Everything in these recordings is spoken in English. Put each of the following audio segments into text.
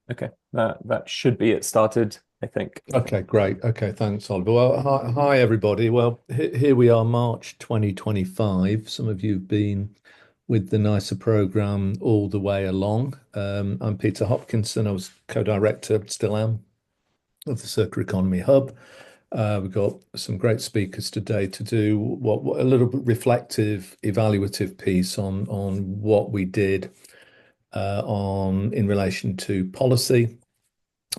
Okay, that should be it started, I think. Okay, great. Okay, thanks, Oliver. Well, hi everybody. Well, here we are, March 2025. Some of you have been with the NICER program all the way along. I'm Peter Hopkinson. I was co-director, still am, of the Circular Economy Hub. We've got some great speakers today to do what a little bit reflective, evaluative piece on what we did on in relation to policy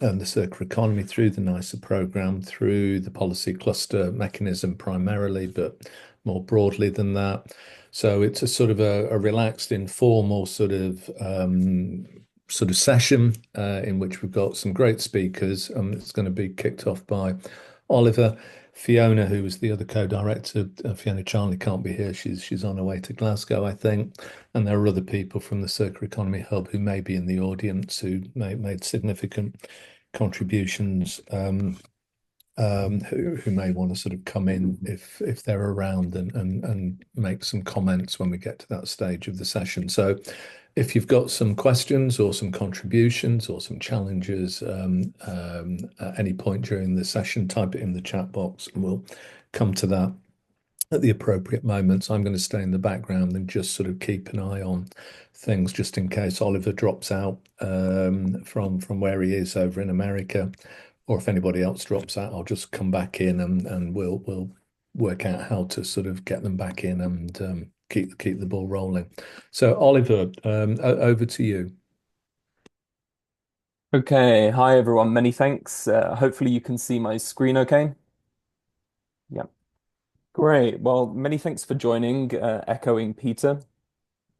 and the circular economy through the NICER program, through the policy cluster mechanism primarily, but more broadly than that. So it's a sort of a relaxed, informal sort of session in which we've got some great speakers. It's going to be kicked off by Oliver. Fiona, who was the other co-director, Fiona Charnley can't be here. She's on her way to Glasgow, I think. And there are other people from the Circular Economy Hub who may be in the audience who made significant contributions who may want to sort of come in if they're around and make some comments when we get to that stage of the session. So if you've got some questions or some contributions or some challenges at any point during the session, type it in the chat box and we'll come to that at the appropriate moments. I'm going to stay in the background and just sort of keep an eye on things just in case Oliver drops out from where he is over in America, or if anybody else drops out, I'll just come back in and we'll work out how to sort of get them back in and keep the ball rolling. So Oliver, over to you. Okay, hi everyone. Many thanks. Hopefully you can see my screen okay. Yeah, great. Well, many thanks for joining, echoing Peter.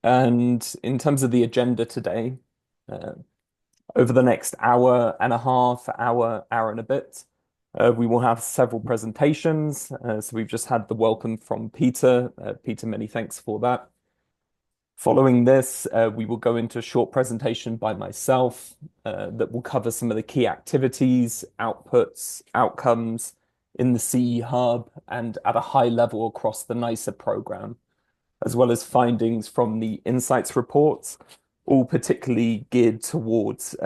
And in terms of the agenda today, uh, over the next hour and a half, hour and a bit, we will have several presentations. So we've just had the welcome from Peter. Peter, many thanks for that. Following this, we will go into a short presentation by myself that will cover some of the key activities, outputs, outcomes in the CE Hub and at a high level across the NICER program, as well as findings from the insights reports, all particularly geared towards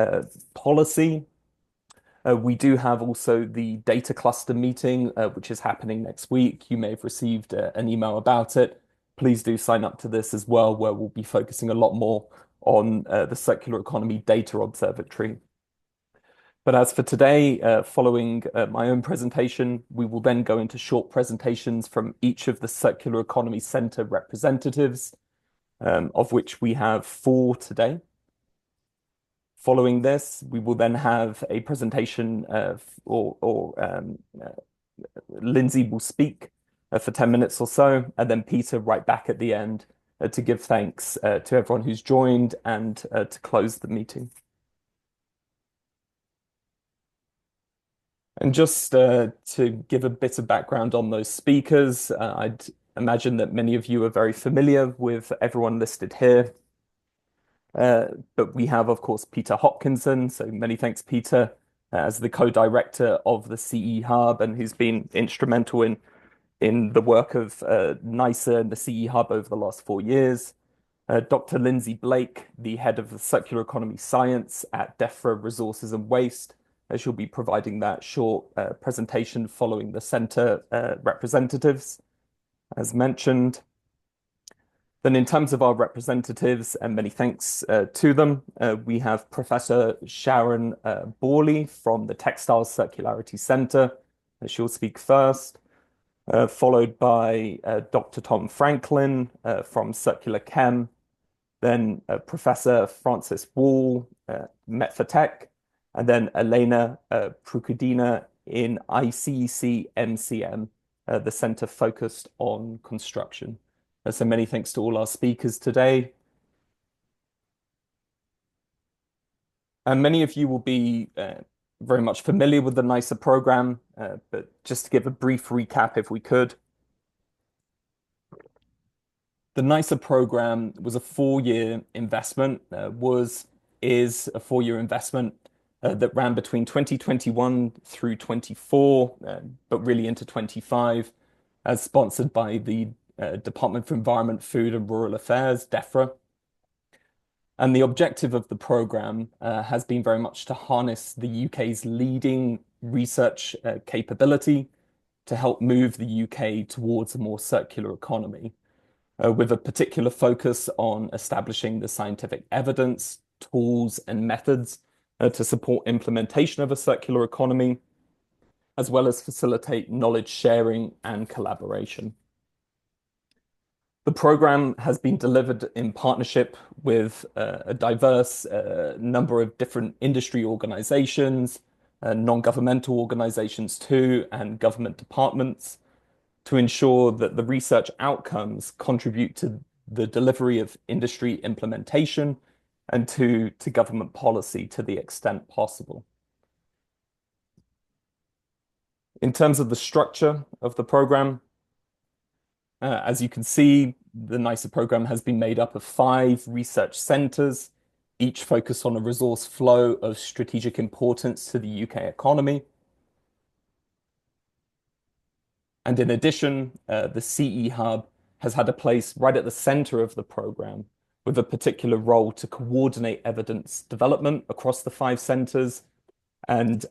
policy. We do have also the data cluster meeting, which is happening next week. You may have received an email about it. Please do sign up to this as well, where we'll be focusing a lot more on the Circular Economy Data Observatory. But as for today, following my own presentation, we will then go into short presentations from each of the Circular Economy Centre representatives, of which we have 4 today. Following this, we will then have a presentation Lindsay will speak for 10 minutes or so, and then Peter right back at the end to give thanks to everyone who's joined and to close the meeting. And just to give a bit of background on those speakers, I'd imagine that many of you are very familiar with everyone listed here. But we have, of course, Peter Hopkinson. So many thanks, Peter, as the co-director of the CE Hub and who's been instrumental in the work of NICER and the CE Hub over the last 4 years. Dr. Lindsay Blake, the head of the Circular Economy Science at DEFRA Resources and Waste. She'll be providing that short presentation following the centre representatives, as mentioned. Then in terms of our representatives, and many thanks to them, we have Professor Sharon Borley from the Textiles Circularity Centre. She'll speak first, followed by Dr. Tom Franklin from Circular Chem, then Professor Francis Wall, Met4Tech, and then Elena Prukudina in ICEC MCM, the centre focused on construction. So many thanks to all our speakers today. And many of you will be very much familiar with the NICER program, but just to give a brief recap if we could. The NICER program was a 4-year investment, is a 4-year investment that ran between 2021 through 24, but really into 25, as sponsored by the Department for Environment, Food and Rural Affairs, DEFRA. And the objective of the program has been very much to harness the UK's leading research capability to help move the UK towards a more circular economy, with a particular focus on establishing the scientific evidence, tools, and methods to support implementation of a circular economy, as well as facilitate knowledge sharing and collaboration. The program has been delivered in partnership with a diverse number of different industry organizations, non-governmental organizations too, and government departments to ensure that the research outcomes contribute to the delivery of industry implementation and to government policy to the extent possible. In terms of the structure of the program, as you can see, the NICER program has been made up of 5 research centers, each focused on a resource flow of strategic importance to the UK economy. And in addition, the CE Hub has had a place right at the center of the program, with a particular role to coordinate evidence development across the 5 centers and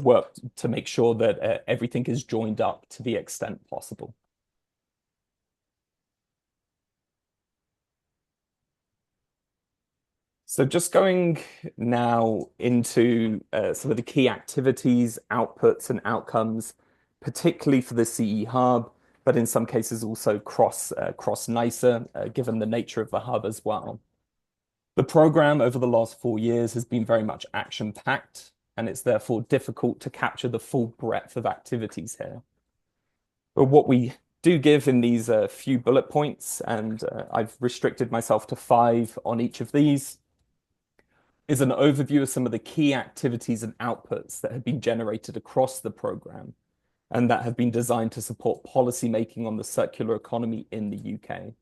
work to make sure that everything is joined up to the extent possible. So just going now into some of the key activities, outputs, and outcomes, particularly for the CE Hub, but in some cases also cross NICER, given the nature of the hub as well. The program over the last 4 years has been very much action-packed, and it's therefore difficult to capture the full breadth of activities here. But what we do give in these few bullet points, and I've restricted myself to 5 on each of these, is an overview of some of the key activities and outputs that have been generated across the program and that have been designed to support policy making on the circular economy in the UK.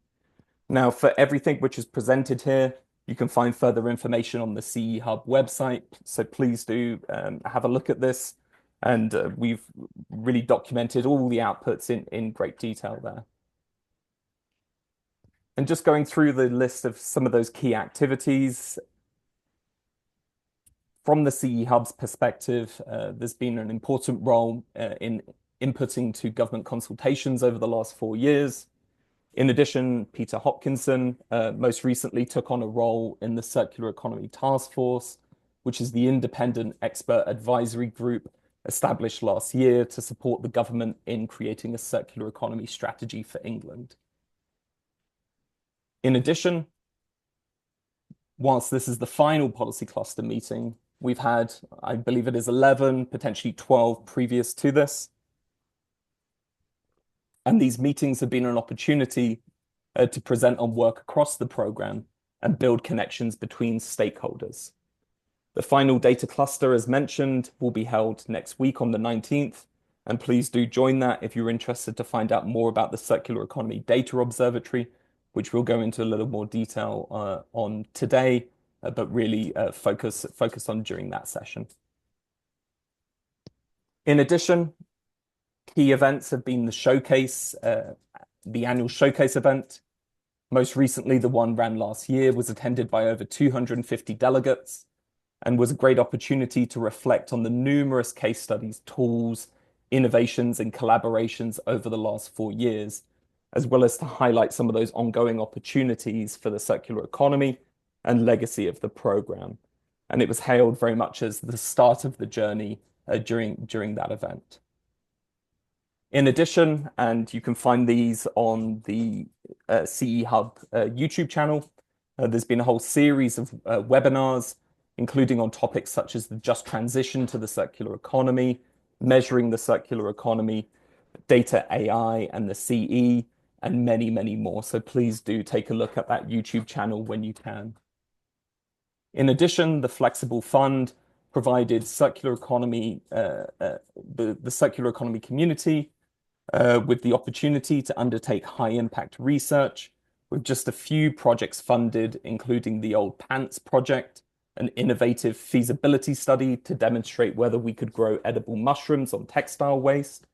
Now, for everything which is presented here, you can find further information on the CE Hub website, so please do have a look at this. And we've really documented all the outputs in great detail there. And just going through the list of some of those key activities, from the CE Hub's perspective, there's been an important role in inputting to government consultations over the last 4 years. In addition, Peter Hopkinson most recently took on a role in the Circular Economy Task Force, which is the independent expert advisory group established last year to support the government in creating a circular economy strategy for England. In addition, whilst this is the final policy cluster meeting, we've had, I believe it is 11, potentially 12 previous to this. And these meetings have been an opportunity to present on work across the program and build connections between stakeholders. The final data cluster, as mentioned, will be held next week on the 19th. And please do join that if you're interested to find out more about the Circular Economy Data Observatory, which we'll go into a little more detail on today, but really focus on during that session. In addition, key events have been the showcase, the annual showcase event. Most recently, the one ran last year was attended by over 250 delegates and was a great opportunity to reflect on the numerous case studies, tools, innovations, and collaborations over the last 4 years, as well as to highlight some of those ongoing opportunities for the circular economy and legacy of the program. And it was hailed very much as the start of the journey during that event. In addition, and you can find these on the CE Hub YouTube channel, there's been a whole series of webinars, including on topics such as the just transition to the circular economy, measuring the circular economy, data AI and the CE, and many, many more. So please do take a look at that YouTube channel when you can. In addition, the Flexible Fund provided circular economy, the circular economy community with the opportunity to undertake high impact research with just a few projects funded, including the Old Pants project, an innovative feasibility study to demonstrate whether we could grow edible mushrooms on textile waste,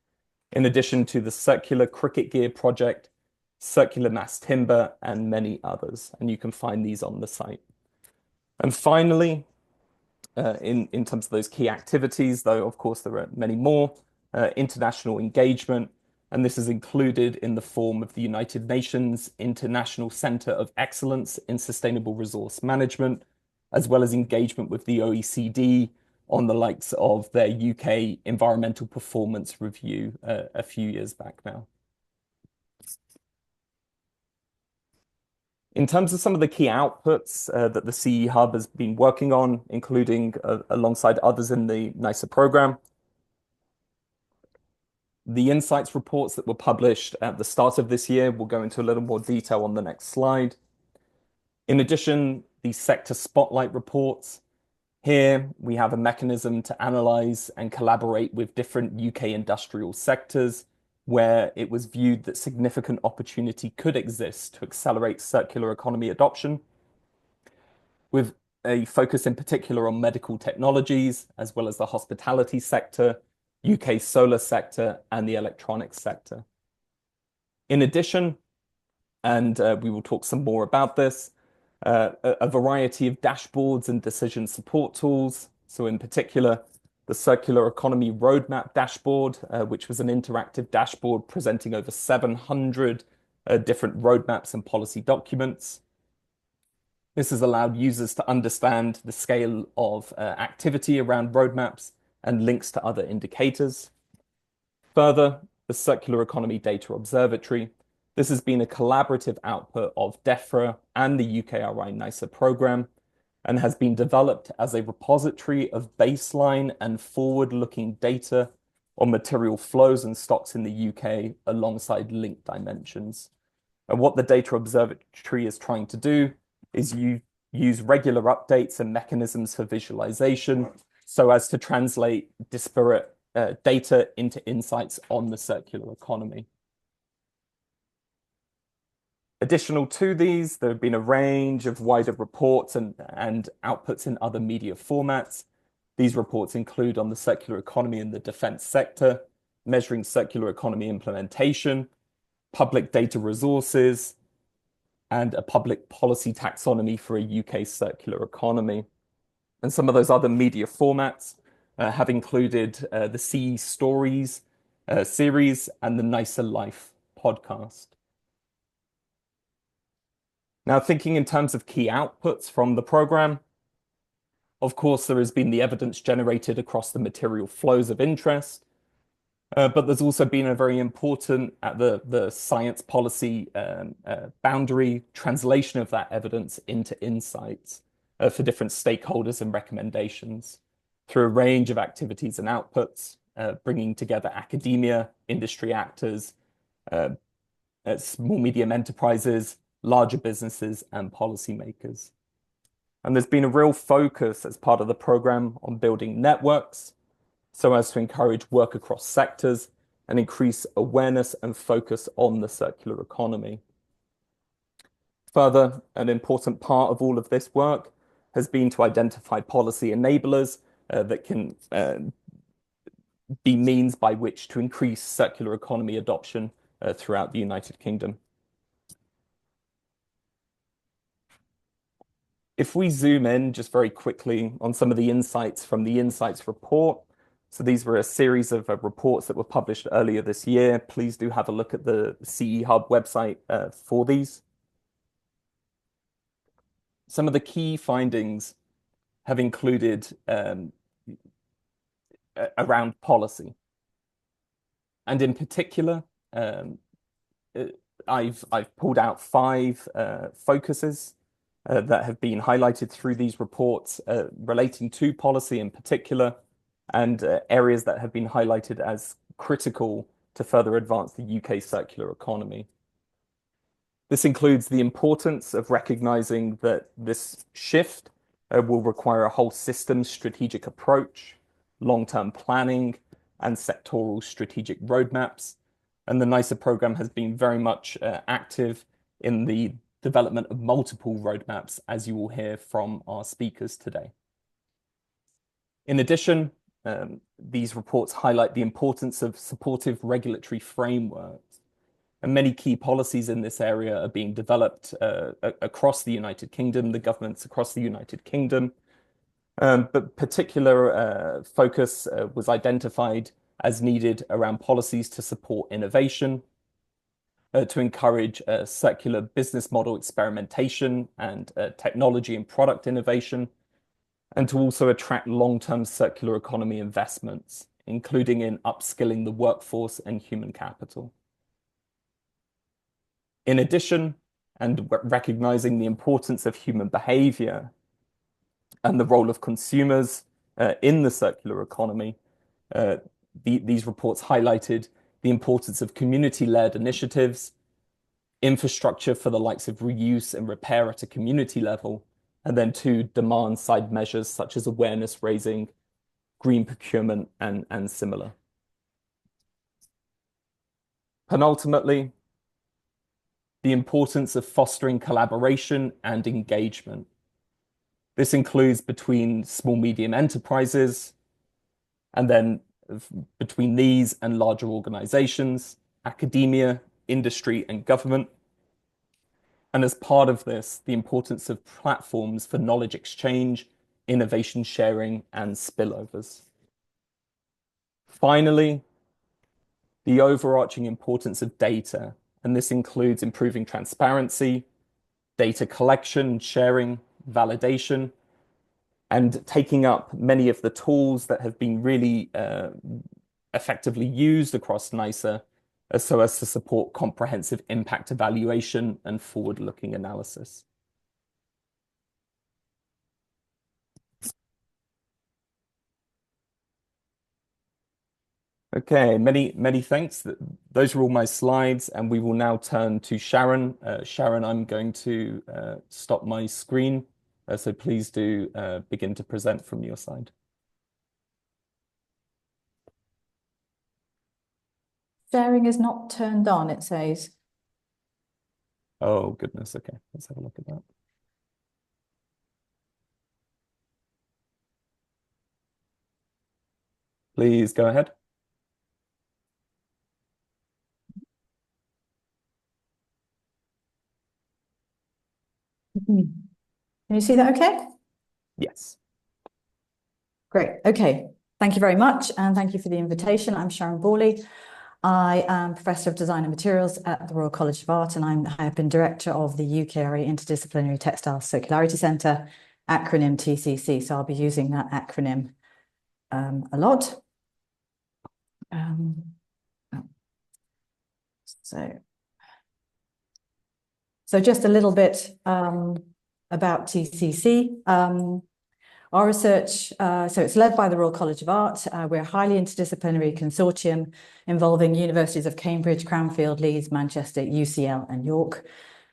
in addition to the Circular Cricket Gear project, Circular Mass Timber, and many others. And you can find these on the site. And finally, in terms of those key activities, though, of course, there are many more, international engagement, and this is included in the form of the United Nations International Centre of Excellence in Sustainable Resource Management, as well as engagement with the OECD on the likes of their UK environmental performance review a few years back now. In terms of some of the key outputs that the CE Hub has been working on, including alongside others in the NICER program, the insights reports that were published at the start of this year, we'll go into a little more detail on the next slide. In addition, the sector spotlight reports. Here we have a mechanism to analyze and collaborate with different UK industrial sectors where it was viewed that significant opportunity could exist to accelerate circular economy adoption, with a focus in particular on medical technologies, as well as the hospitality sector, UK solar sector, and the electronics sector. In addition, and we will talk some more about this, a variety of dashboards and decision support tools. So in particular, the Circular Economy Roadmap dashboard, which was an interactive dashboard presenting over 700 different roadmaps and policy documents. This has allowed users to understand the scale of activity around roadmaps and links to other indicators. Further, the Circular Economy Data Observatory. This has been a collaborative output of DEFRA and the UKRI NICER program and has been developed as a repository of baseline and forward-looking data on material flows and stocks in the UK alongside linked dimensions. And what the Data Observatory is trying to do is you use regular updates and mechanisms for visualization so as to translate disparate data into insights on the circular economy. Additional to these, there have been a range of wider reports and outputs in other media formats. These reports include on the circular economy in the defense sector, measuring circular economy implementation, public data resources, and a public policy taxonomy for a UK circular economy. And some of those other media formats have included the CE Stories series and the NICER Life podcast. Now, thinking in terms of key outputs from the program, of course, there has been the evidence generated across the material flows of interest, but there's also been a very important at the science policy boundary translation of that evidence into insights for different stakeholders and recommendations through a range of activities and outputs, bringing together academia, industry actors, small medium enterprises, larger businesses, and policymakers. And there's been a real focus as part of the program on building networks so as to encourage work across sectors and increase awareness and focus on the circular economy. Further, an important part of all of this work has been to identify policy enablers that can be means by which to increase circular economy adoption throughout the United Kingdom. If we zoom in just very quickly on some of the insights from the Insights report, so these were a series of reports that were published earlier this year. Please do have a look at the CE Hub website for these. Some of the key findings have included around policy. And in particular, I've pulled out 5 focuses that have been highlighted through these reports relating to policy in particular, and areas that have been highlighted as critical to further advance the UK circular economy. This includes the importance of recognizing that this shift will require a whole system strategic approach, long-term planning, and sectoral strategic roadmaps. And the NICER program has been very much active in the development of multiple roadmaps, as you will hear from our speakers today. In addition, these reports highlight the importance of supportive regulatory frameworks. And many key policies in this area are being developed across the United Kingdom, the governments across the United Kingdom. But particular focus was identified as needed around policies to support innovation, to encourage circular business model experimentation and technology and product innovation, and to also attract long-term circular economy investments, including in upskilling the workforce and human capital. In addition, and recognizing the importance of human behavior and the role of consumers in the circular economy, uh, these reports highlighted the importance of community-led initiatives, infrastructure for the likes of reuse and repair at a community level, and then two, demand-side measures such as awareness raising, green procurement, and similar. Penultimately, the importance of fostering collaboration and engagement. This includes between small, medium enterprises, and then between these and larger organizations, academia, industry, and government. And as part of this, the importance of platforms for knowledge exchange, innovation sharing, and spillovers. Finally, the overarching importance of data, and this includes improving transparency, data collection, sharing, validation, and taking up many of the tools that have been really effectively used across NICER so as to support comprehensive impact evaluation and forward-looking analysis. Okay, many thanks. Those are all my slides, and we will now turn to Sharon. Sharon, I'm going to stop my screen, so please do begin to present from your side. Sharing is not turned on, it says. Oh, goodness. Okay, let's have a look at that. Please go ahead. Can you see that okay? Yes. Great. Okay. Thank you very much. And thank you for the invitation. I'm Sharon Borley. I am Professor of Design and Materials at the Royal College of Art, and I have been Director of the UK Interdisciplinary Textile Circularity Centre, acronym TCC. So I'll be using that acronym a lot. So just a little bit about TCC. Our research, so it's led by the Royal College of Art. We're a highly interdisciplinary consortium involving universities of Cambridge, Cranfield, Leeds, Manchester, UCL, and York.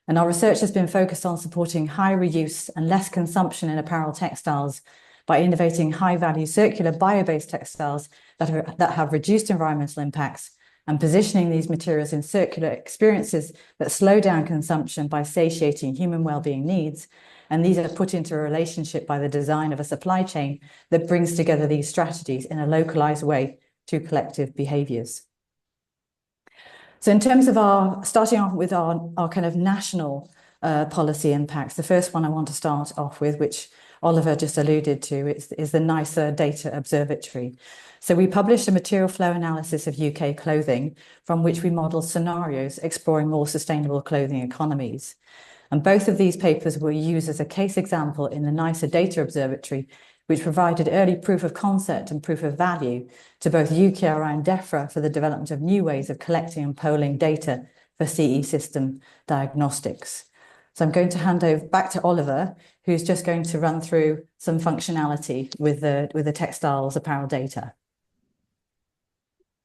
And our research has been focused on supporting high reuse and less consumption in apparel textiles by innovating high-value circular bio-based textiles that have reduced environmental impacts, and positioning these materials in circular experiences that slow down consumption by satiating human well-being needs. And these are put into a relationship by the design of a supply chain that brings together these strategies in a localized way to collective behaviors. So in terms of starting off with our kind of national policy impacts, the first one I want to start off with, which Oliver just alluded to, is the NICER Data Observatory. So we published a material flow analysis of UK clothing from which we model scenarios exploring more sustainable clothing economies. And both of these papers were used as a case example in the NICER Data Observatory, which provided early proof of concept and proof of value to both UKRI and DEFRA for the development of new ways of collecting and polling data for CE system diagnostics. So I'm going to hand over back to Oliver, who's just going to run through some functionality with the textiles apparel data.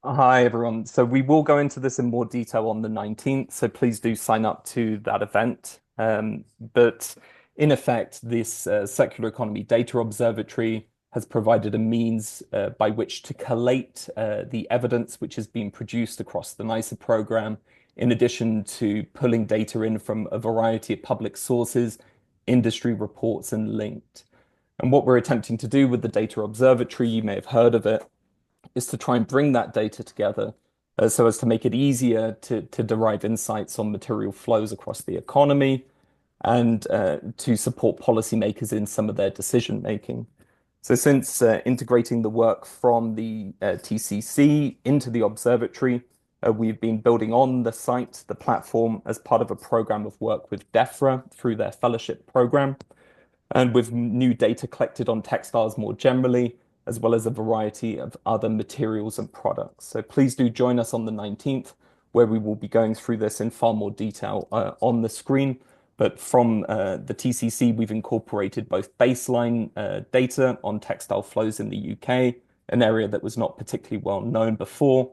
Hi, everyone. So we will go into this in more detail on the 19th, so please do sign up to that event. But in effect, this Circular Economy Data Observatory has provided a means by which to collate the evidence which has been produced across the NICER program, in addition to pulling data in from a variety of public sources, industry reports, and linked. And what we're attempting to do with the Data Observatory, you may have heard of it, is to try and bring that data together so as to make it easier to derive insights on material flows across the economy and to support policymakers in some of their decision making. So since integrating the work from the TCC into the observatory, we've been building on the site, the platform, as part of a program of work with DEFRA through their fellowship program, and with new data collected on textiles more generally, as well as a variety of other materials and products. So please do join us on the 19th, where we will be going through this in far more detail on the screen. But from the TCC, we've incorporated both baseline data on textile flows in the UK, an area that was not particularly well known before.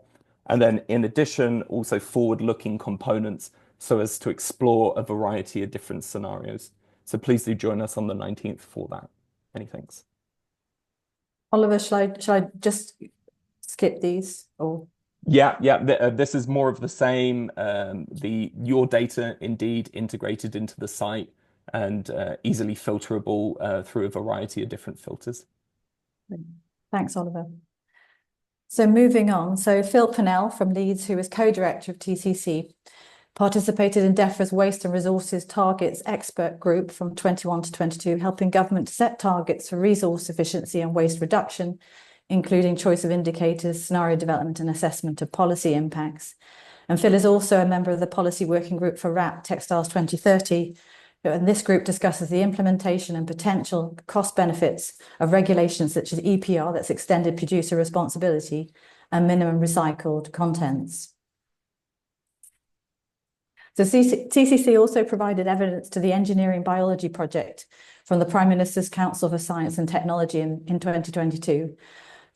And then in addition, also forward-looking components so as to explore a variety of different scenarios. So please do join us on the 19th for that. Many thanks. Oliver, shall I just skip these or? Yeah. This is more of the same. Your data indeed integrated into the site and easily filterable through a variety of different filters. Thanks, Oliver. So moving on, so Phil Pennell from Leeds, who is co-director of TCC, participated in DEFRA's Waste and Resources Targets Expert Group from 21 to 22, helping government to set targets for resource efficiency and waste reduction, including choice of indicators, scenario development and assessment of policy impacts. And Phil is also a member of the Policy Working Group for RAP Textiles 2030, and this group discusses the implementation and potential cost benefits of regulations such as EPR, that's extended producer responsibility, and minimum recycled contents. So TCC also provided evidence to the Engineering Biology Project from the Prime Minister's Council for Science and Technology in 2022,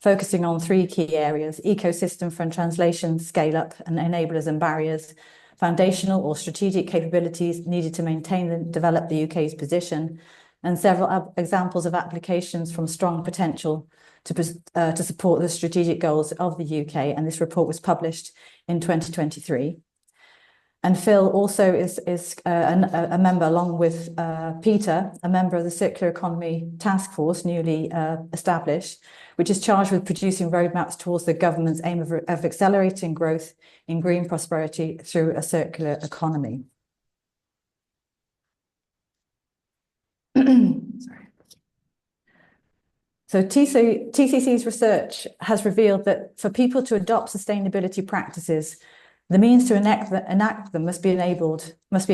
focusing on three key areas: ecosystem for translation, scale-up, and enablers and barriers, foundational or strategic capabilities needed to maintain and develop the UK's position, and several examples of applications from strong potential to support the strategic goals of the UK. And this report was published in 2023. And Phil also is a member, along with Peter, a member of the Circular Economy Task Force, newly established, which is charged with producing roadmaps towards the government's aim of accelerating growth in green prosperity through a circular economy. Sorry. So TCC's research has revealed that for people to adopt sustainability practices, the means to enact them must be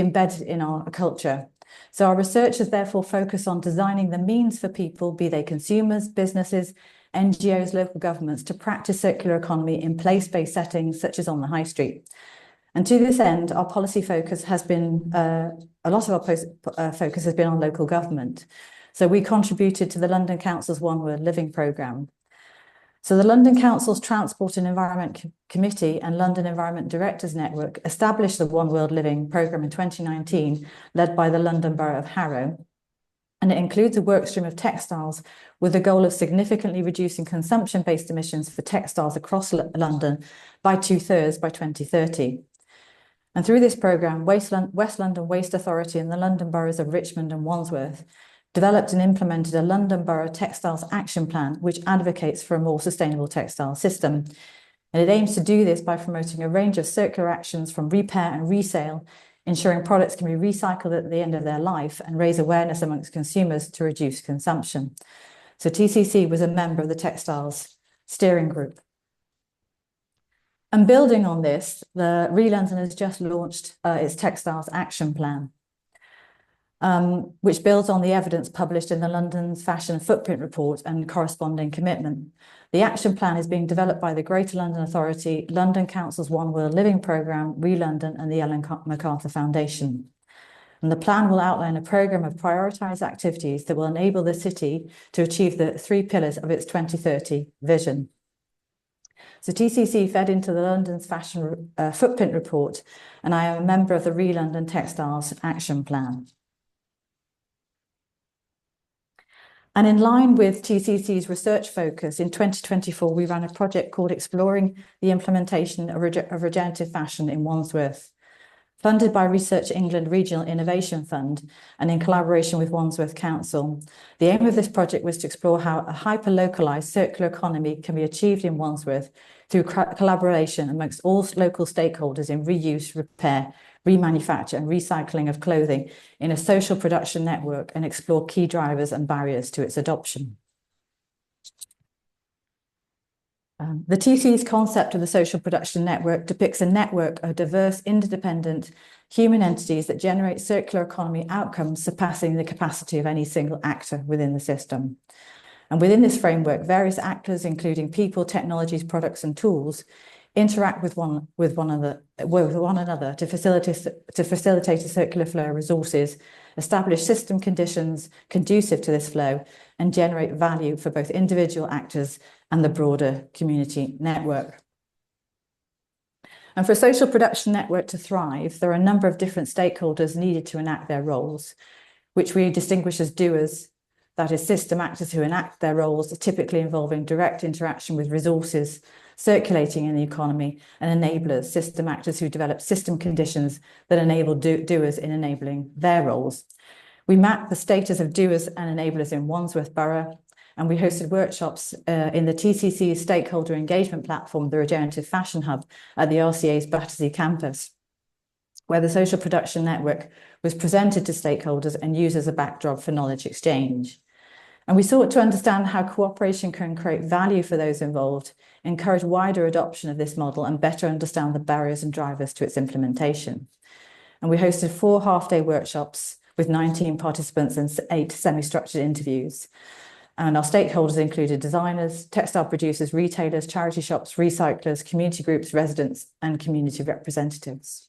embedded in our culture. So our research has therefore focused on designing the means for people, be they consumers, businesses, NGOs, local governments, to practice circular economy in place-based settings such as on the high street. And to this end, our policy focus has been, a lot of our focus has been on local government. So we contributed to the London Council's One World Living programme. So the London Council's Transport and Environment Committee and London Environment Directors Network established the One World Living programme in 2019, led by the London Borough of Harrow. And it includes a workstream of textiles with the goal of significantly reducing consumption-based emissions for textiles across London by 2/3 by 2030. And through this programme, West London Waste Authority and the London boroughs of Richmond and Wandsworth developed and implemented a London Borough Textiles Action Plan, which advocates for a more sustainable textile system. And it aims to do this by promoting a range of circular actions from repair and resale, ensuring products can be recycled at the end of their life, and raise awareness amongst consumers to reduce consumption. So TCC was a member of the Textiles Steering Group. And building on this, the London has just launched its Textiles Action Plan, which builds on the evidence published in the London's Fashion Footprint Report and corresponding commitment. The action plan is being developed by the Greater London Authority, London Council's One World Living programme, London, and the Ellen MacArthur Foundation. And the plan will outline a programme of prioritised activities that will enable the city to achieve the three pillars of its 2030 vision. So TCC fed into the London's Fashion Footprint Report, and I am a member of the London Textiles Action Plan. And in line with TCC's research focus, in 2024, we ran a project called Exploring the Implementation of Regenerative Fashion in Wandsworth. funded by Research England Regional Innovation Fund and in collaboration with Wandsworth Council. The aim of this project was to explore how a hyper-localised circular economy can be achieved in Wandsworth through collaboration amongst all local stakeholders in reuse, repair, remanufacture and recycling of clothing in a social production network, and explore key drivers and barriers to its adoption. The TC's concept of the social production network depicts a network of diverse, interdependent human entities that generate circular economy outcomes surpassing the capacity of any single actor within the system. And within this framework, various actors, including people, technologies, products, and tools, interact with one another to facilitate a circular flow of resources, establish system conditions conducive to this flow, and generate value for both individual actors and the broader community network. And for a social production network to thrive, there are a number of different stakeholders needed to enact their roles, which we distinguish as doers, that is, system actors who enact their roles, typically involving direct interaction with resources circulating in the economy, and enablers, system actors who develop system conditions that enable doers in enabling their roles. We map the status of doers and enablers in Wandsworth Borough, and we hosted workshops in the TCC stakeholder engagement platform, the Regenerative Fashion Hub, at the RCA's Battersea campus, where the social production network was presented to stakeholders and used as a backdrop for knowledge exchange. And we sought to understand how cooperation can create value for those involved, encourage wider adoption of this model, and better understand the barriers and drivers to its implementation. And we hosted 4 half-day workshops with 19 participants and 8 semi-structured interviews. And our stakeholders included designers, textile producers, retailers, charity shops, recyclers, community groups, residents, and community representatives.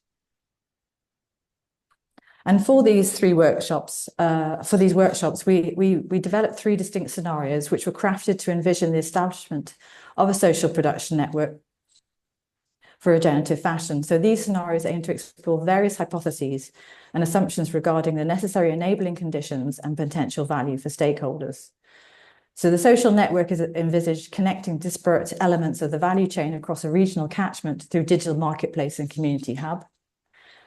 And for these workshops, we developed 3 distinct scenarios which were crafted to envision the establishment of a social production network for regenerative fashion. So these scenarios aim to explore various hypotheses and assumptions regarding the necessary enabling conditions and potential value for stakeholders. So the social network is envisaged connecting disparate elements of the value chain across a regional catchment through digital marketplace and community hub.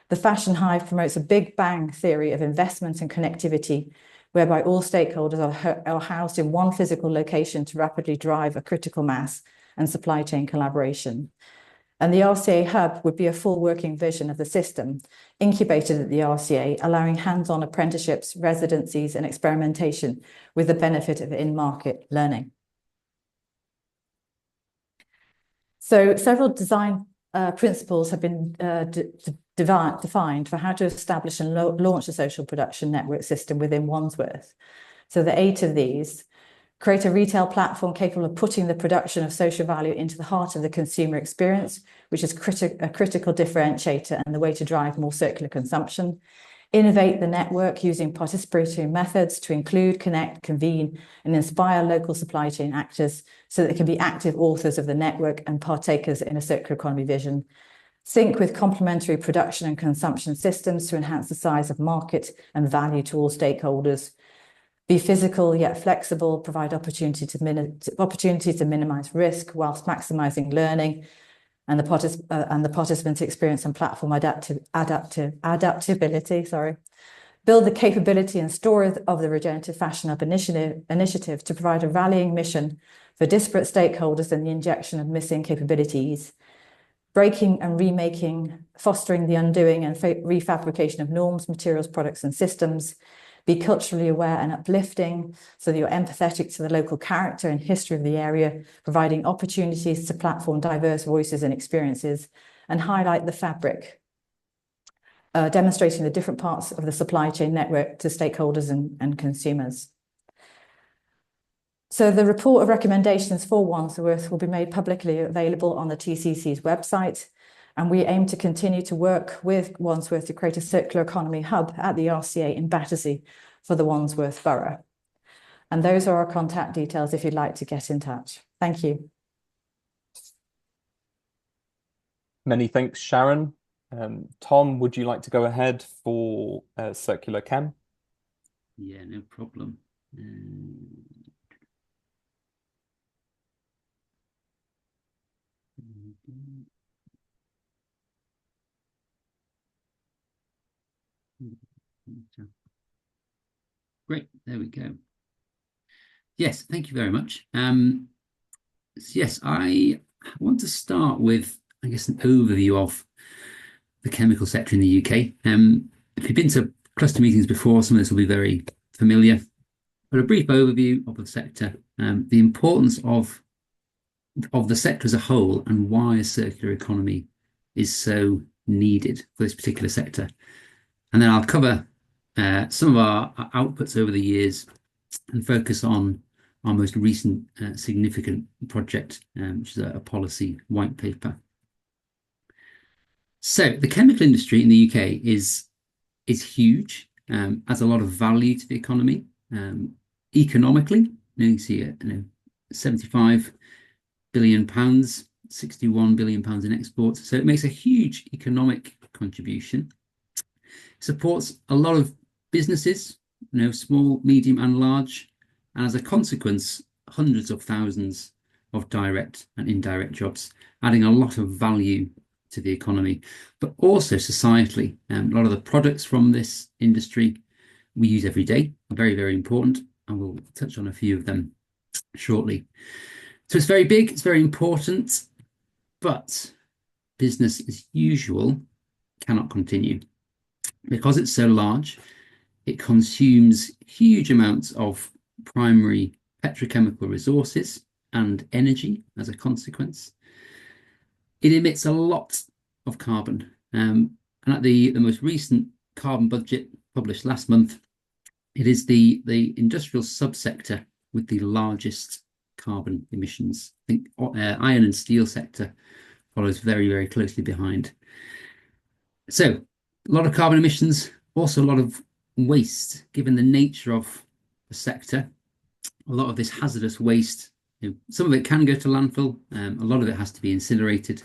The Fashion Hive promotes a Big Bang theory of investment and connectivity, whereby all stakeholders are housed in one physical location to rapidly drive a critical mass and supply chain collaboration. And the RCA Hub would be a full working vision of the system, incubated at the RCA, allowing hands-on apprenticeships, residencies, and experimentation with the benefit of in-market learning. So several design principles have been defined for how to establish and launch a social production network system within Wandsworth. So the 8 of these: create a retail platform capable of putting the production of social value into the heart of the consumer experience, which is a critical differentiator and the way to drive more circular consumption. Innovate the network using participatory methods to include, connect, convene, and inspire local supply chain actors so that they can be active authors of the network and partakers in a circular economy vision. Sync with complementary production and consumption systems to enhance the size of market and value to all stakeholders. Be physical yet flexible, provide opportunity to minimize risk whilst maximizing learning and the participants' experience and platform adaptability. Build the capability and story of the Regenerative Fashion Hub initiative to provide a rallying mission for disparate stakeholders and the injection of missing capabilities. Breaking and remaking, fostering the undoing and refabrication of norms, materials, products, and systems. Be culturally aware and uplifting so that you're empathetic to the local character and history of the area, providing opportunities to platform diverse voices and experiences, and highlight the fabric, demonstrating the different parts of the supply chain network to stakeholders and consumers. So the report of recommendations for Wandsworth will be made publicly available on the TCC's website, and we aim to continue to work with Wandsworth to create a circular economy hub at the RCA in Battersea for the Wandsworth Borough. And those are our contact details if you'd like to get in touch. Thank you. Many thanks, Sharon. Tom, would you like to go ahead for Circular Chem? Yeah, no problem. Great, there we go. Yes, thank you very much. Yes, I want to start with, I guess, an overview of the chemical sector in the UK. If you've been to cluster meetings before, some of this will be very familiar, but a brief overview of the sector, the importance of the sector as a whole, and why a circular economy is so needed for this particular sector. And then I'll cover some of our outputs over the years and focus on our most recent significant project, which is a policy white paper. So the chemical industry in the UK is huge, adds a lot of value to the economy. Economically, you can see it, 75 billion pounds, 61 billion pounds in exports. So it makes a huge economic contribution. Supports a lot of businesses, small, medium, and large, and as a consequence, hundreds of thousands of direct and indirect jobs, adding a lot of value to the economy, but also societally. A lot of the products from this industry we use every day are very, very important, and we'll touch on a few of them shortly. So it's very big, it's very important, but business as usual cannot continue. Because it's so large, it consumes huge amounts of primary petrochemical resources and energy as a consequence. It emits a lot of carbon. And at the most recent carbon budget published last month, it is the industrial subsector with the largest carbon emissions. I think iron and steel sector follows very, very closely behind. So a lot of carbon emissions, also a lot of waste, given the nature of the sector. A lot of this hazardous waste, some of it can go to landfill, a lot of it has to be incinerated,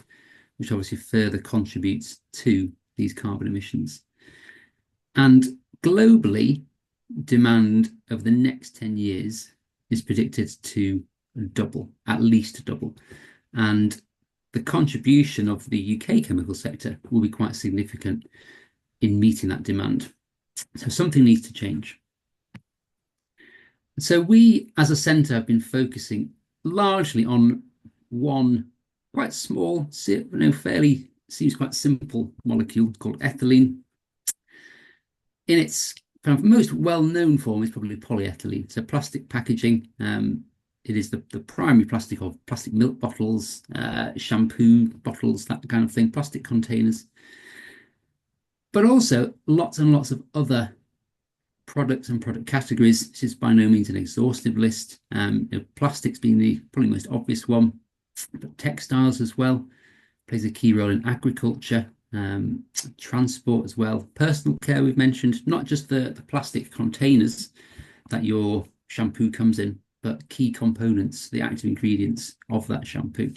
which obviously further contributes to these carbon emissions. And globally, demand over the next 10 years is predicted to double, at least double. And the contribution of the UK chemical sector will be quite significant in meeting that demand. So something needs to change. So we, as a centre, have been focusing largely on one quite small, fairly seems quite simple molecule called ethylene. In its kind of most well-known form is probably polyethylene. So plastic packaging. It is the primary plastic of plastic milk bottles, shampoo bottles, that kind of thing, plastic containers. But also lots and lots of other products and product categories. This is by no means an exhaustive list. Plastics being the probably most obvious one, but textiles as well plays a key role in agriculture, transport as well. Personal care we've mentioned, not just the plastic containers that your shampoo comes in, but key components, the active ingredients of that shampoo.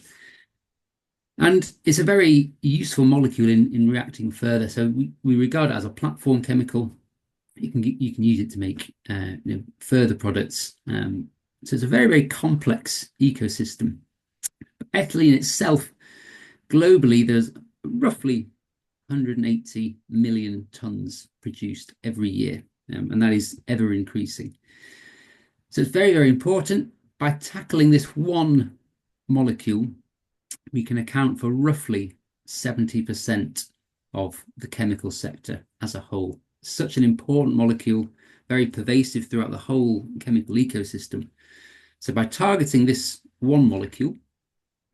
And it's a very useful molecule in reacting further. So we regard it as a platform chemical. You can use it to make further products. So it's a very, very complex ecosystem. Ethylene itself, globally, there's roughly 180 million tons produced every year, and that is ever increasing. So it's very, very important. By tackling this one molecule, we can account for roughly 70% of the chemical sector as a whole. Such an important molecule, very pervasive throughout the whole chemical ecosystem. So by targeting this one molecule,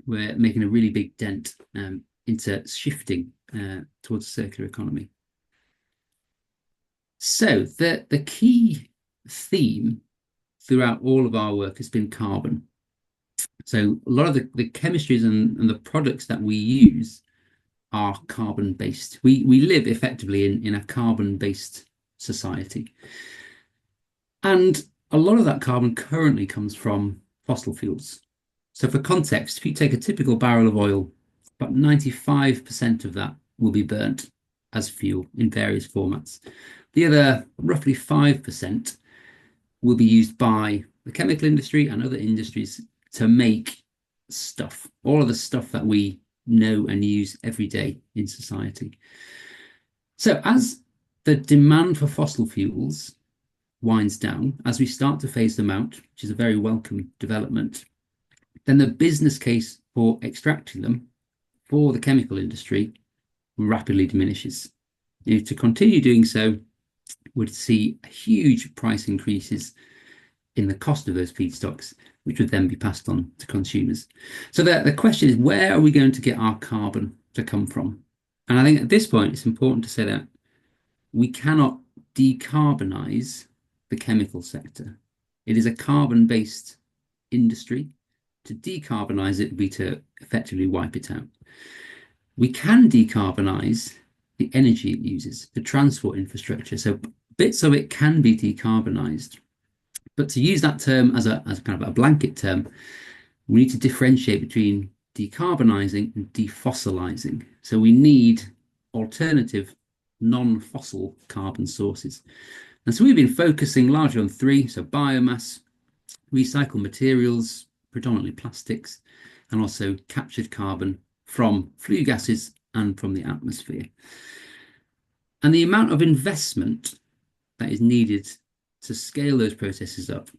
we're making a really big dent into shifting towards a circular economy. So the key theme throughout all of our work has been carbon. So a lot of the chemistries and the products that we use are carbon-based. We live effectively in a carbon-based society. And a lot of that carbon currently comes from fossil fuels. So for context, if you take a typical barrel of oil, about 95% of that will be burnt as fuel in various formats. The other roughly 5% will be used by the chemical industry and other industries to make stuff, all of the stuff that we know and use every day in society. So as the demand for fossil fuels winds down as we start to phase them out, which is a very welcome development, then the business case for extracting them for the chemical industry rapidly diminishes. To continue doing so would see huge price increases in the cost of those feedstocks, which would then be passed on to consumers. So the question is, where are we going to get our carbon to come from? And I think at this point, it's important to say that we cannot decarbonize the chemical sector. It is a carbon-based industry. To decarbonize it would be to effectively wipe it out. We can decarbonize the energy it uses, the transport infrastructure. So bits of it can be decarbonized. But to use that term as a kind of a blanket term, we need to differentiate between decarbonizing and defossilizing. So we need alternative non-fossil carbon sources. And so we've been focusing largely on three, so biomass, recycled materials, predominantly plastics, and also captured carbon from flue gases and from the atmosphere. And the amount of investment that is needed to scale those processes up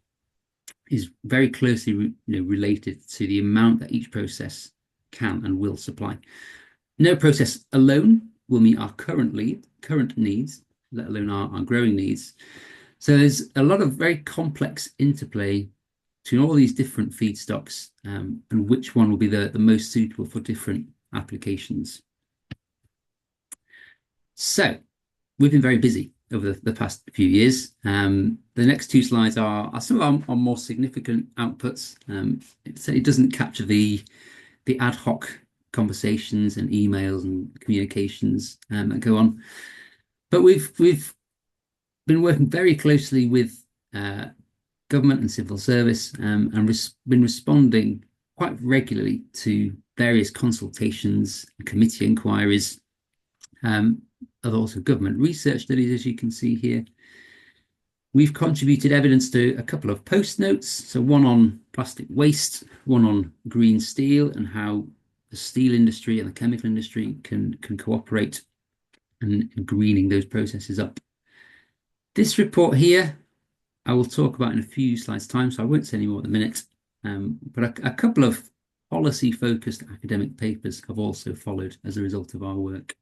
is very closely related to the amount that each process can and will supply. No process alone will meet our current needs, let alone our growing needs. So there's a lot of very complex interplay between all these different feedstocks and which one will be the most suitable for different applications. So we've been very busy over the past few years. The next two slides are some of our more significant outputs. It doesn't capture the ad hoc conversations and emails and communications that go on. But we've been working very closely with government and civil service and been responding quite regularly to various consultations, committee inquiries, and also government research studies, as you can see here. We've contributed evidence to a couple of post notes, so one on plastic waste, one on green steel and how the steel industry and the chemical industry can cooperate in greening those processes up. This report here, I will talk about in a few slides' time, so I won't say any more at the minute. But a couple of policy-focused academic papers have also followed as a result of our work.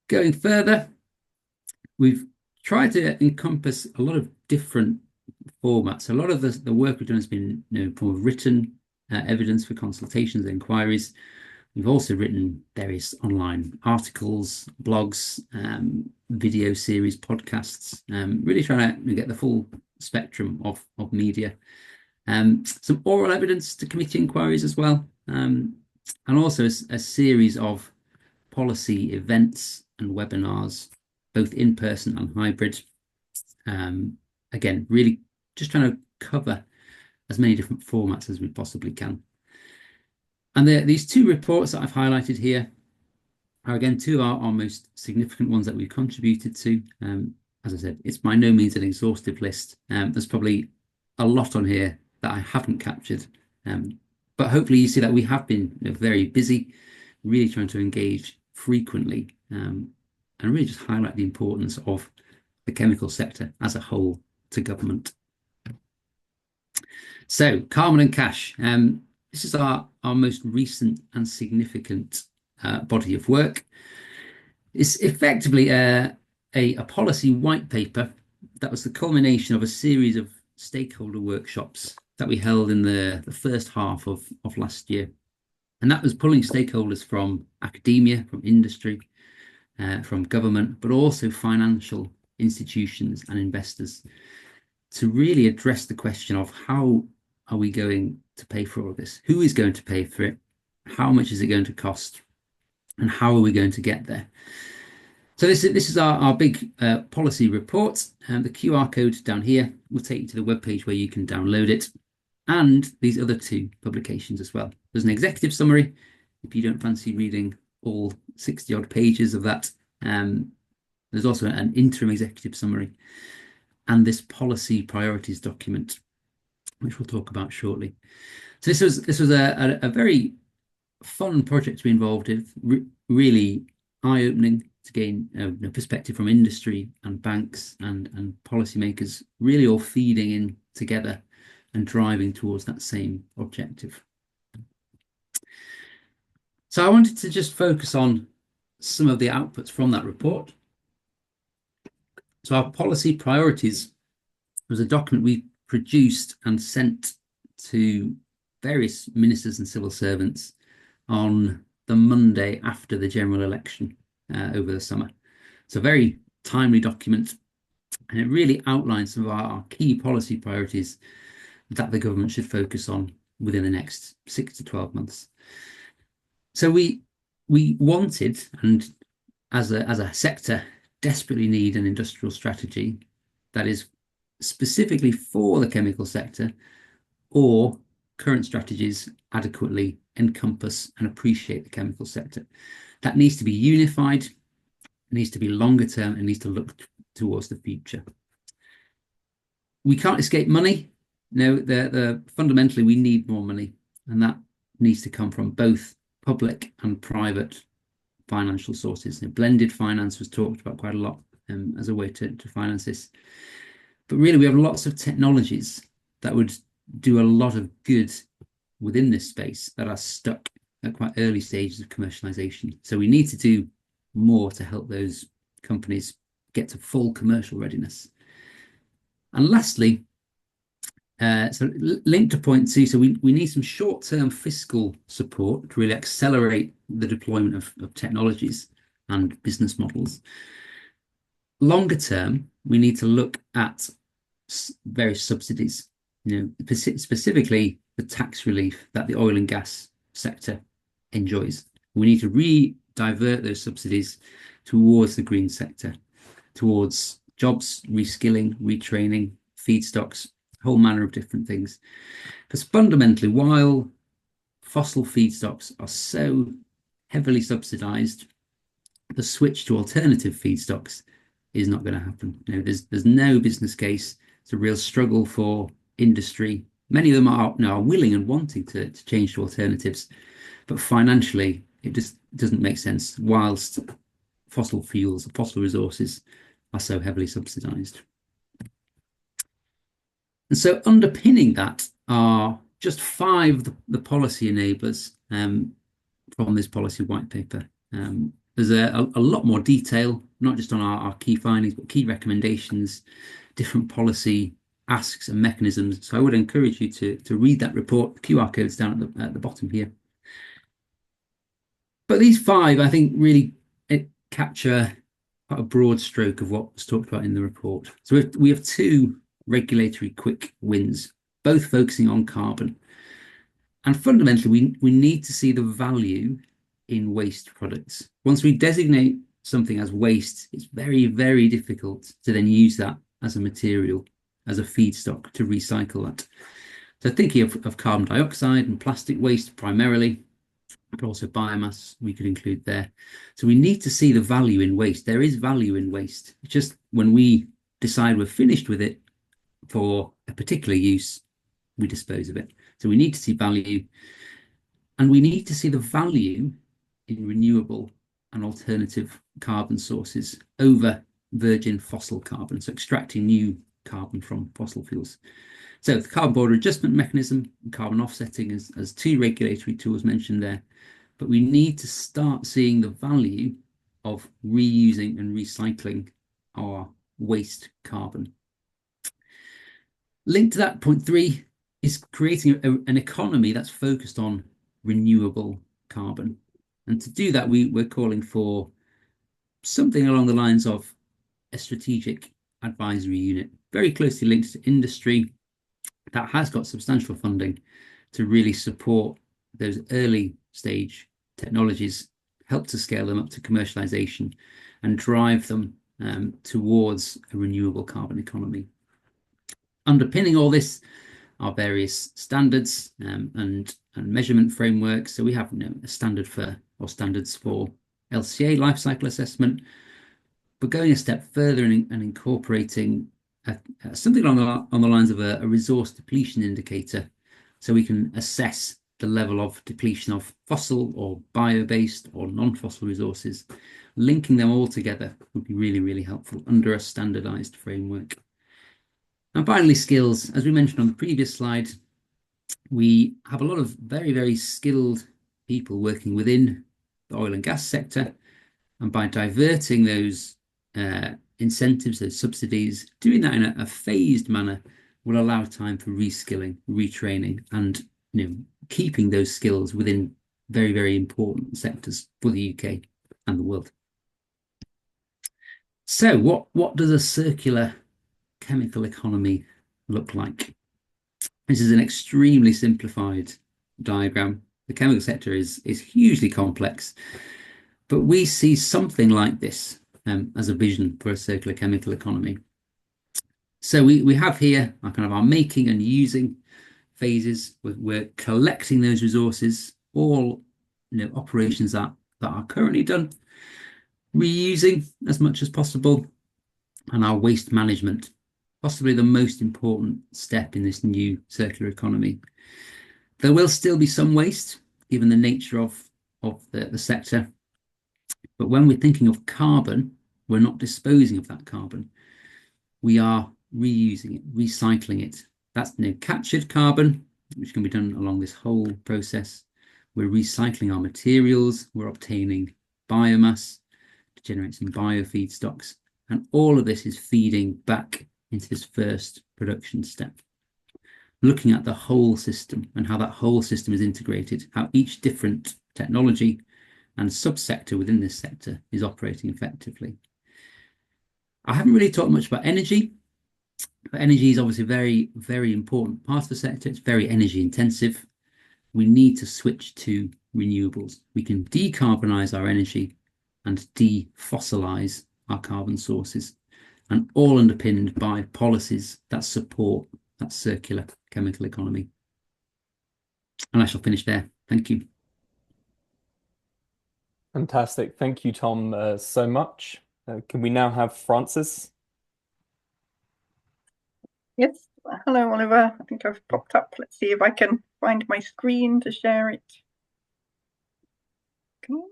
Going further, we've tried to encompass a lot of different formats. A lot of the work we've done has been in form of written evidence for consultations and inquiries. We've also written various online articles, blogs, video series, podcasts, really trying to get the full spectrum of media. Some oral evidence to committee inquiries as well, and also a series of policy events and webinars, both in person and hybrid. Again, really just trying to cover as many different formats as we possibly can. And these two reports that I've highlighted here are, again, two of our most significant ones that we've contributed to. As I said, it's by no means an exhaustive list. There's probably a lot on here that I haven't captured. But hopefully you see that we have been very busy, really trying to engage frequently and really just highlight the importance of the chemical sector as a whole to government. So carbon and cash. This is our most recent and significant body of work. It's effectively a policy white paper that was the culmination of a series of stakeholder workshops that we held in the first half of last year. And that was pulling stakeholders from academia, from industry, from government, but also financial institutions and investors to really address the question of how are we going to pay for all of this? Who is going to pay for it? How much is it going to cost? And how are we going to get there? So this is our big policy report. The QR code down here will take you to the webpage where you can download it, and these other two publications as well. There's an executive summary if you don't fancy reading all 60 odd pages of that. There's also an interim executive summary and this policy priorities document, which we'll talk about shortly. So this was a very fun project to be involved in, really eye-opening, to gain a perspective from industry and banks and policymakers, really all feeding in together and driving towards that same objective. So I wanted to just focus on some of the outputs from that report. So our policy priorities was a document we produced and sent to various ministers and civil servants on the Monday after the general election over the summer. It's a very timely document, and it really outlines some of our key policy priorities that the government should focus on within the next 6 to 12 months. So we wanted, and as a sector, desperately need an industrial strategy that is specifically for the chemical sector, or current strategies adequately encompass and appreciate the chemical sector. That needs to be unified, it needs to be longer term, and needs to look towards the future. We can't escape money. No, fundamentally we need more money, and that needs to come from both public and private financial sources. Blended finance was talked about quite a lot as a way to finance this. But really, we have lots of technologies that would do a lot of good within this space that are stuck at quite early stages of commercialization. So we need to do more to help those companies get to full commercial readiness. And lastly, so linked to point two, so we need some short-term fiscal support to really accelerate the deployment of technologies and business models. Longer term, we need to look at various subsidies, specifically the tax relief that the oil and gas sector enjoys. We need to divert those subsidies towards the green sector, towards jobs, reskilling, retraining, feedstocks, a whole manner of different things. Because fundamentally, while fossil feedstocks are so heavily subsidized, the switch to alternative feedstocks is not going to happen. There's no business case. It's a real struggle for industry. Many of them are willing and wanting to change to alternatives, but financially it just doesn't make sense whilst fossil fuels, fossil resources are so heavily subsidized. And so underpinning that are just 5 of the policy enablers from this policy white paper. There's a lot more detail, not just on our key findings, but key recommendations, different policy asks and mechanisms. So I would encourage you to read that report. The QR code's down at the bottom here. But these 5, I think, really capture quite a broad stroke of what was talked about in the report. So we have 2 regulatory quick wins, both focusing on carbon. And fundamentally, we need to see the value in waste products. Once we designate something as waste, it's very, very difficult to then use that as a material, as a feedstock to recycle that. So thinking of carbon dioxide and plastic waste primarily, but also biomass we could include there. So we need to see the value in waste. There is value in waste. It's just when we decide we're finished with it for a particular use, we dispose of it. So we need to see value, and we need to see the value in renewable and alternative carbon sources over virgin fossil carbon, so extracting new carbon from fossil fuels. So the carbon border adjustment mechanism and carbon offsetting as 2 regulatory tools mentioned there, but we need to start seeing the value of reusing and recycling our waste carbon. Linked to that, point 3 is creating an economy that's focused on renewable carbon. And to do that, we're calling for something along the lines of a strategic advisory unit, very closely linked to industry, that has got substantial funding to really support those early stage technologies, help to scale them up to commercialization and drive them towards a renewable carbon economy. Underpinning all this are various standards and measurement frameworks. So we have a standard for, or standards for LCA, life cycle assessment, but going a step further and incorporating something along the lines of a resource depletion indicator, so we can assess the level of depletion of fossil or bio-based or non-fossil resources linking them all together would be really, really helpful under a standardized framework. And finally, skills. As we mentioned on the previous slide, we have a lot of very, very skilled people working within the oil and gas sector. And by diverting those incentives, those subsidies, doing that in a phased manner will allow time for reskilling, retraining, and keeping those skills within very, very important sectors for the UK and the world. So what does a circular chemical economy look like? This is an extremely simplified diagram. The chemical sector is hugely complex, but we see something like this as a vision for a circular chemical economy. So we have here our making and using phases. We're collecting those resources, all operations that are currently done, reusing as much as possible, and our waste management, possibly the most important step in this new circular economy. There will still be some waste, given the nature of the sector. But when we're thinking of carbon, we're not disposing of that carbon. We are reusing it, recycling it. That's captured carbon, which can be done along this whole process. We're recycling our materials. We're obtaining biomass to generate some biofeedstocks. And all of this is feeding back into this first production step. Looking at the whole system and how that whole system is integrated, how each different technology and subsector within this sector is operating effectively. I haven't really talked much about energy, but energy is obviously a very, very important part of the sector. It's very energy intensive. We need to switch to renewables. We can decarbonize our energy and defossilize our carbon sources, and all underpinned by policies that support that circular chemical economy. And I shall finish there. Thank you. Fantastic. Thank you, Tom, so much. Can we now have Francis? Yes. Hello, Oliver. I think I've popped up. Let's see if I can find my screen to share it. Cool.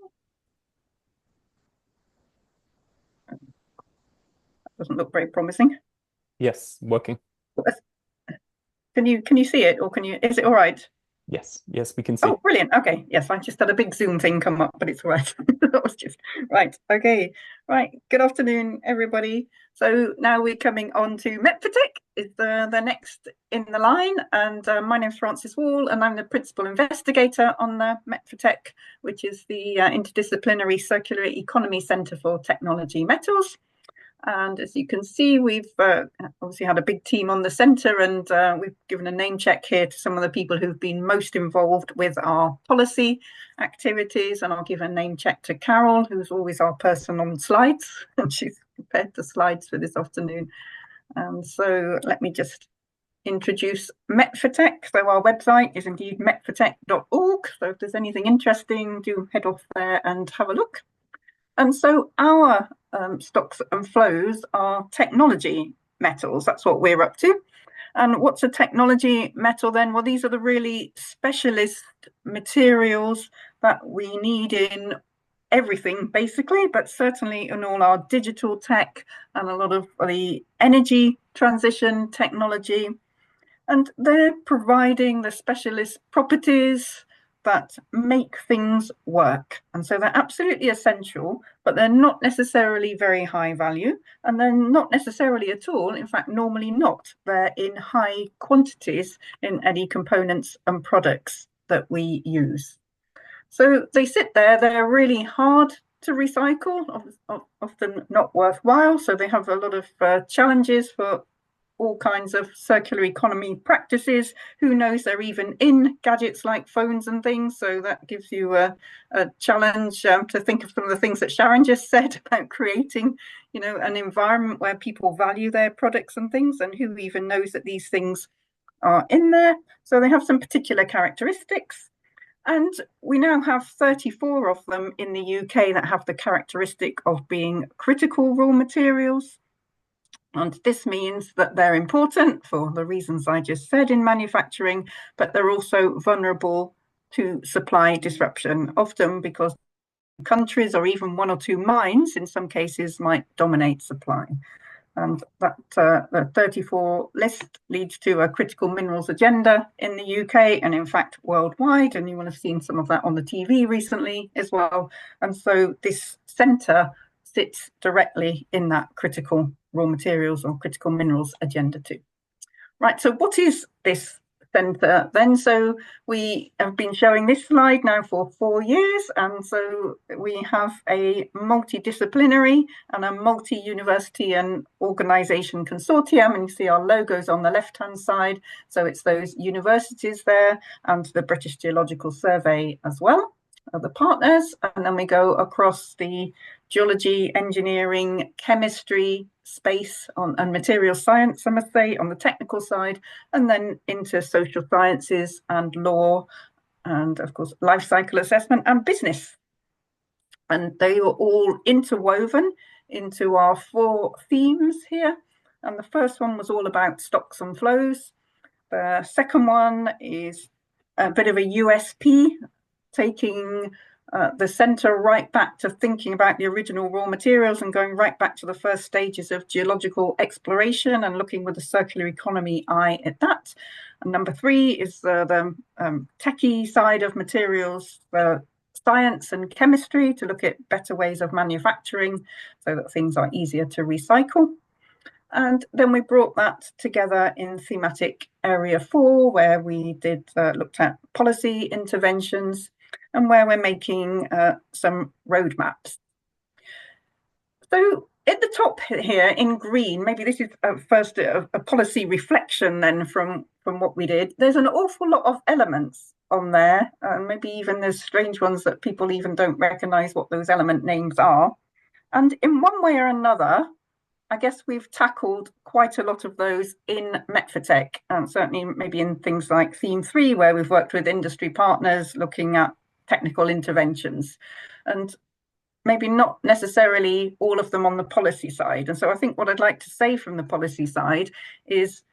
That doesn't look very promising. Yes, working. Can you see it, or is it all right? Yes, we can see. Oh, brilliant. Okay. Yes, I just had a big Zoom thing come up, but it's all right. That was just right. Okay. Right. Good afternoon, everybody. So now we're coming on to Metfortech. Is the next in the line, and my name's Frances Wall, and I'm the principal investigator on the Metfortech, which is the Interdisciplinary Circular Economy Centre for Technology Metals. And as you can see, we've obviously had a big team on the centre, and we've given a name check here to some of the people who've been most involved with our policy activities. And I'll give a name check to Carol, who's always our person on slides, and she's prepared the slides for this afternoon. So let me just introduce Metfortech. So our website is indeed metfortech.org. So if there's anything interesting, do head off there and have a look. And so our stocks and flows are technology metals. That's what we're up to. And what's a technology metal then? Well, these are the really specialist materials that we need in everything, basically, but certainly in all our digital tech and a lot of the energy transition technology. And they're providing the specialist properties that make things work. And so they're absolutely essential, but they're not necessarily very high value, and they're not necessarily at all, in fact, normally not. They're in high quantities in any components and products that we use. So they sit there, they're really hard to recycle, often not worthwhile. So they have a lot of challenges for all kinds of circular economy practices. Who knows, they're even in gadgets like phones and things. So that gives you a challenge to think of some of the things that Sharon just said about creating, an environment where people value their products and things, and who even knows that these things are in there. So they have some particular characteristics. And we now have 34 of them in the UK that have the characteristic of being critical raw materials. And this means that they're important for the reasons I just said in manufacturing, but they're also vulnerable to supply disruption, often because countries, or even 1 or 2 mines in some cases might dominate supply. And that the 34 list leads to a critical minerals agenda in the UK and in fact worldwide, and you will have seen some of that on the TV recently as well. And so this centre sits directly in that critical raw materials or critical minerals agenda too. Right, so what is this centre then? So we have been showing this slide now for 4 years, and so we have a multidisciplinary and a multi-university and organisation consortium, and you see our logos on the left-hand side. So it's those universities there and the British Geological Survey as well, are the partners, and then we go across the geology, engineering, chemistry, space and material science, I must say, on the technical side, and then into social sciences and law, and of course, life cycle assessment and business. And they were all interwoven into our 4 themes here. And the first one was all about stocks and flows. The second one is a bit of a USP, taking the centre right back to thinking about the original raw materials and going right back to the first stages of geological exploration and looking with a circular economy eye at that. And number 3 is the techie side of materials, science and chemistry, to look at better ways of manufacturing so that things are easier to recycle. And then we brought that together in thematic area 4, where we looked at policy interventions and where we're making some roadmaps. So at the top here in green, maybe this is first a policy reflection then from what we did. There's an awful lot of elements on there, maybe even there's strange ones that people even don't recognise what those element names are. And in one way or another, I guess we've tackled quite a lot of those in Met4Tech, and certainly maybe in things like theme 3, where we've worked with industry partners looking at technical interventions, and maybe not necessarily all of them on the policy side. And so I think what I'd like to say from the policy side is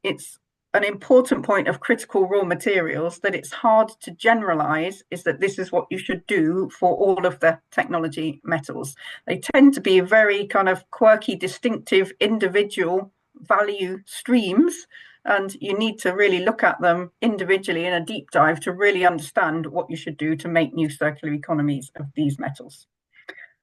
it's an important point of critical raw materials that it's hard to generalize, is that this is what you should do for all of the technology metals. They tend to be very kind of quirky, distinctive, individual value streams, and you need to really look at them individually in a deep dive to really understand what you should do to make new circular economies of these metals.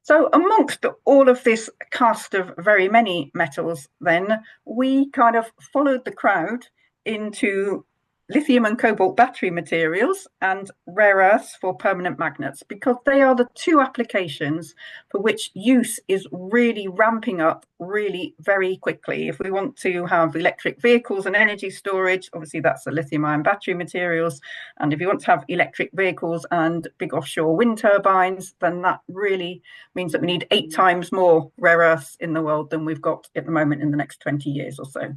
So amongst all of this cast of very many metals, then we kind of followed the crowd into lithium and cobalt battery materials and rare earths for permanent magnets, because they are the 2 applications for which use is really ramping up really very quickly. If we want to have electric vehicles and energy storage, obviously that's the lithium ion battery materials. And if you want to have electric vehicles and big offshore wind turbines, then that really means that we need 8 times more rare earths in the world than we've got at the moment in the next 20 years or so.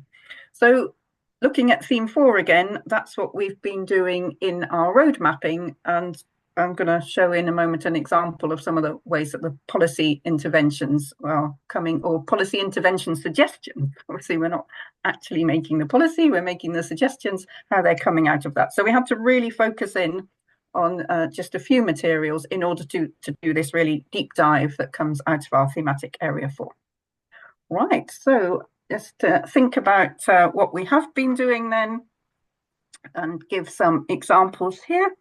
So looking at theme 4 again, that's what we've been doing in our road mapping, and I'm going to show in a moment an example of some of the ways that the policy interventions are coming, or policy intervention suggestions. Obviously, we're not actually making the policy, we're making the suggestions, how they're coming out of that. So we had to really focus in on just a few materials in order to do this really deep dive that comes out of our thematic area 4. Right, so just to think about what we have been doing then, and give some examples here.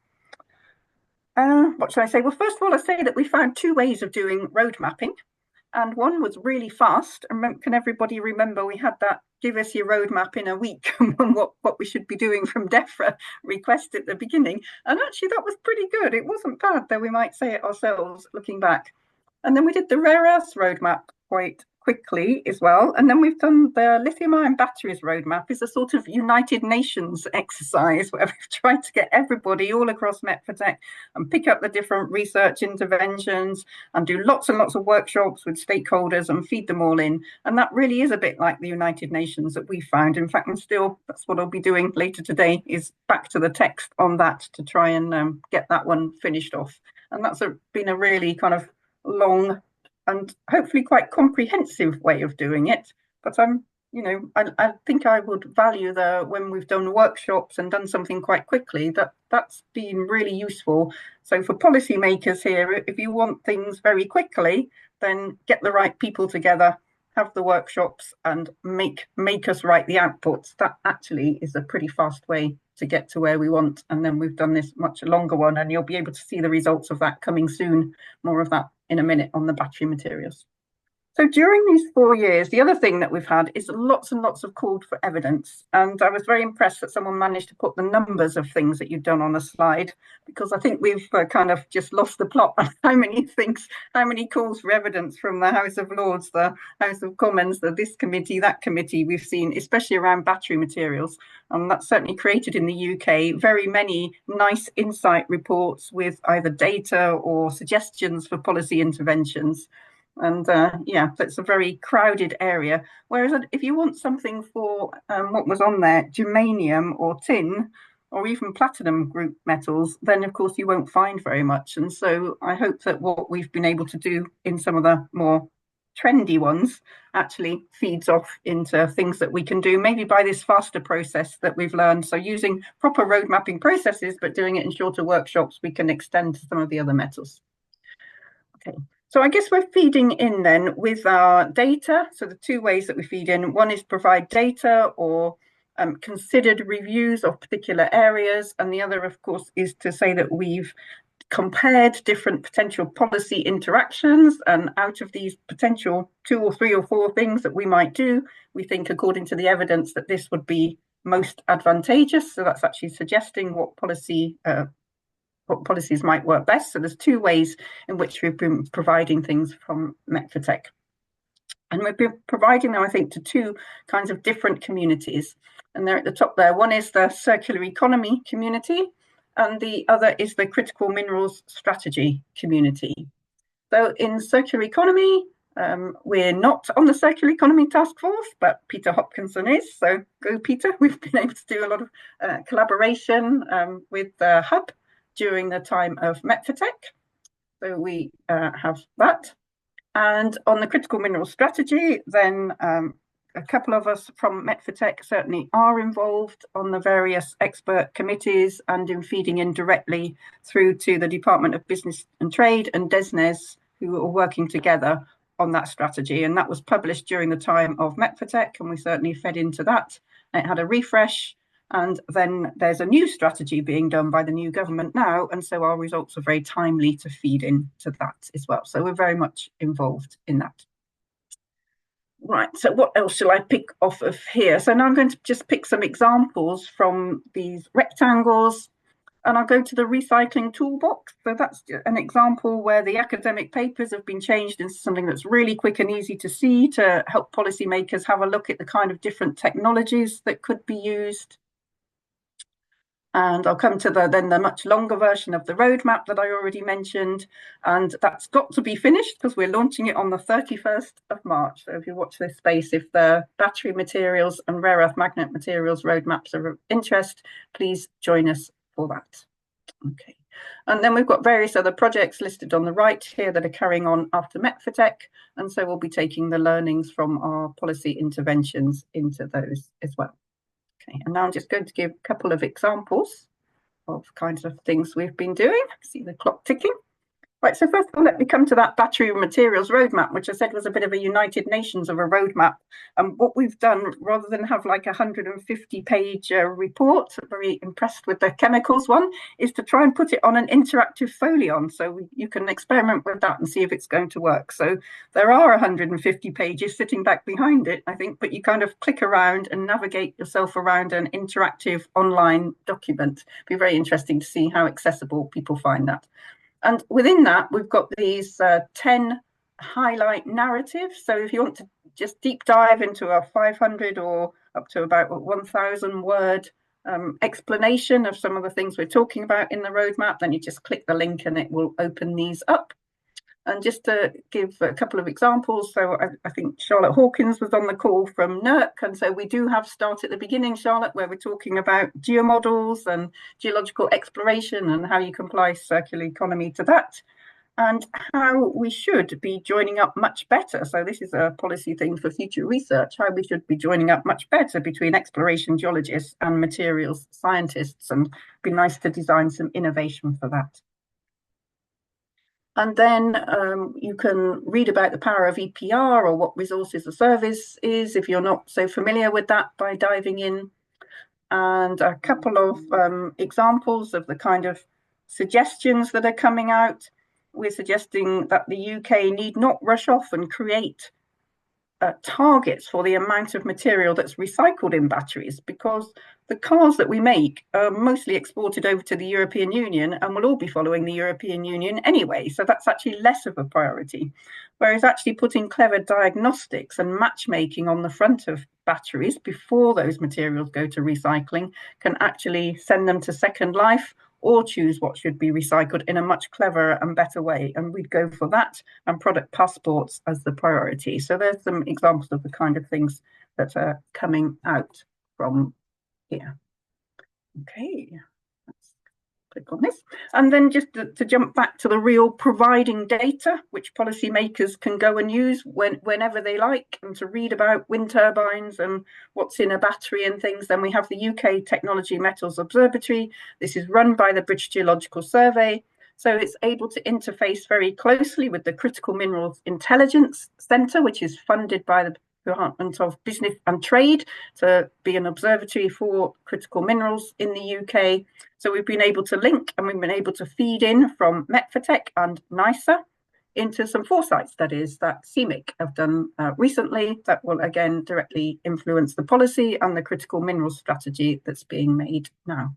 What should I say? Well, first of all, I'd say that we found 2 ways of doing road mapping, and one was really fast. And can everybody remember we had that give us your roadmap in a week and what we should be doing from DEFRA request at the beginning? And actually that was pretty good. It wasn't bad, though we might say it ourselves looking back. And then we did the rare earths roadmap quite quickly as well. And then we've done the lithium ion batteries roadmap, is a sort of United Nations exercise where we've tried to get everybody all across Met4Tech and pick up the different research interventions and do lots and lots of workshops with stakeholders and feed them all in. And that really is a bit like the United Nations that we found. In fact, that's what I'll be doing later today, is back to the text on that to try and get that one finished off. And that's been a really kind of long and hopefully quite comprehensive way of doing it. But I'm I think I would value when we've done workshops and done something quite quickly, that's been really useful. So for policymakers here, if you want things very quickly, then get the right people together, have the workshops and make us write the outputs. That actually is a pretty fast way to get to where we want. And then we've done this much longer one, and you'll be able to see the results of that coming soon. More of that in a minute on the battery materials. So during these 4 years, the other thing that we've had is lots and lots of calls for evidence. And I was very impressed that someone managed to put the numbers of things that you've done on a slide, because I think we've kind of just lost the plot on how many calls for evidence from the House of Lords, the House of Commons, this committee, that committee we've seen, especially around battery materials. And that's certainly created in the UK very many nice insight reports with either data or suggestions for policy interventions. And yeah, that's a very crowded area. Whereas if you want something for what was on there, germanium or tin, or even platinum group metals, then of course you won't find very much. And so I hope that what we've been able to do in some of the more trendy ones actually feeds off into things that we can do, maybe by this faster process that we've learned. So using proper road mapping processes, but doing it in shorter workshops, we can extend to some of the other metals. Okay. So I guess we're feeding in then with our data. So the two ways that we feed in, one is provide data or considered reviews of particular areas. And the other, of course, is to say that we've compared different potential policy interactions. And out of these potential 2 or 3 or 4 things that we might do, we think according to the evidence that this would be most advantageous. So that's actually suggesting what policies might work best. So there's 2 ways in which we've been providing things from Met4Tech. And we've been providing them, I think, to 2 kinds of different communities. And they're at the top there. One is the circular economy community, and the other is the critical minerals strategy community. So in circular economy, we're not on the circular economy task force, but Peter Hopkinson is. So go, Peter. We've been able to do a lot of collaboration with the hub during the time of Met4Tech. So we have that. And on the critical mineral strategy, then a couple of us from Met4Tech certainly are involved on the various expert committees and in feeding in directly through to the Department of Business and Trade and DESNZ, who are working together on that strategy. And that was published during the time of Met4Tech, and we certainly fed into that. It had a refresh. And then there's a new strategy being done by the new government now. And so our results are very timely to feed into that as well. So we're very much involved in that. Right, so what else shall I pick off of here? So now I'm going to just pick some examples from these rectangles, and I'll go to the recycling toolbox. So that's an example where the academic papers have been changed into something that's really quick and easy to see to help policymakers have a look at the kind of different technologies that could be used. And I'll come to then the much longer version of the roadmap that I already mentioned. And that's got to be finished because we're launching it on the 31st of March. So if you watch this space, if the battery materials and rare earth magnet materials roadmaps are of interest, please join us for that. Okay. And then we've got various other projects listed on the right here that are carrying on after Met4Tech. And so we'll be taking the learnings from our policy interventions into those as well. Okay, and now I'm just going to give a couple of examples of kinds of things we've been doing. See the clock ticking. Right, so first of all, let me come to that battery materials roadmap, which I said was a bit of a United Nations of a roadmap. And what we've done, rather than have like a 150-page report, I'm very impressed with the chemicals one, is to try and put it on an interactive folion. So you can experiment with that and see if it's going to work. So there are 150 pages sitting back behind it, I think, but you kind of click around and navigate yourself around an interactive online document. It'd be very interesting to see how accessible people find that. And within that, we've got these 10 highlight narratives. So if you want to just deep dive into a 500 or up to about 1,000 word explanation of some of the things we're talking about in the roadmap, then you just click the link and it will open these up. And just to give a couple of examples, so I think Charlotte Hawkins was on the call from NERC, and so we do have start at the beginning, Charlotte, where we're talking about geomodels and geological exploration and how you can apply circular economy to that. and how we should be joining up much better. So this is a policy thing for future research, how we should be joining up much better between exploration geologists and materials scientists, and it'd be nice to design some innovation for that. And then you can read about the power of EPR, or what resource as a service is, if you're not so familiar with that, by diving in. And a couple of examples of the kind of suggestions that are coming out. We're suggesting that the UK need not rush off and create targets for the amount of material that's recycled in batteries, because the cars that we make are mostly exported over to the European Union and will all be following the European Union anyway. So that's actually less of a priority. Whereas actually putting clever diagnostics and matchmaking on the front of batteries before those materials go to recycling can actually send them to second life, or choose what should be recycled in a much cleverer and better way. And we'd go for that and product passports as the priority. So there's some examples of the kind of things that are coming out from here. Okay, let's click on this. And then just to jump back to the real providing data, which policymakers can go and use whenever they like, and to read about wind turbines and what's in a battery and things, then we have the UK Technology Metals Observatory. This is run by the British Geological Survey. So it's able to interface very closely with the Critical Minerals Intelligence Centre, which is funded by the Department of Business and Trade to be an observatory for critical minerals in the UK. So we've been able to link, and we've been able to feed in from Metfatec and NICER into some foresight studies that CIVIC have done recently that will again directly influence the policy and the critical minerals strategy that's being made now.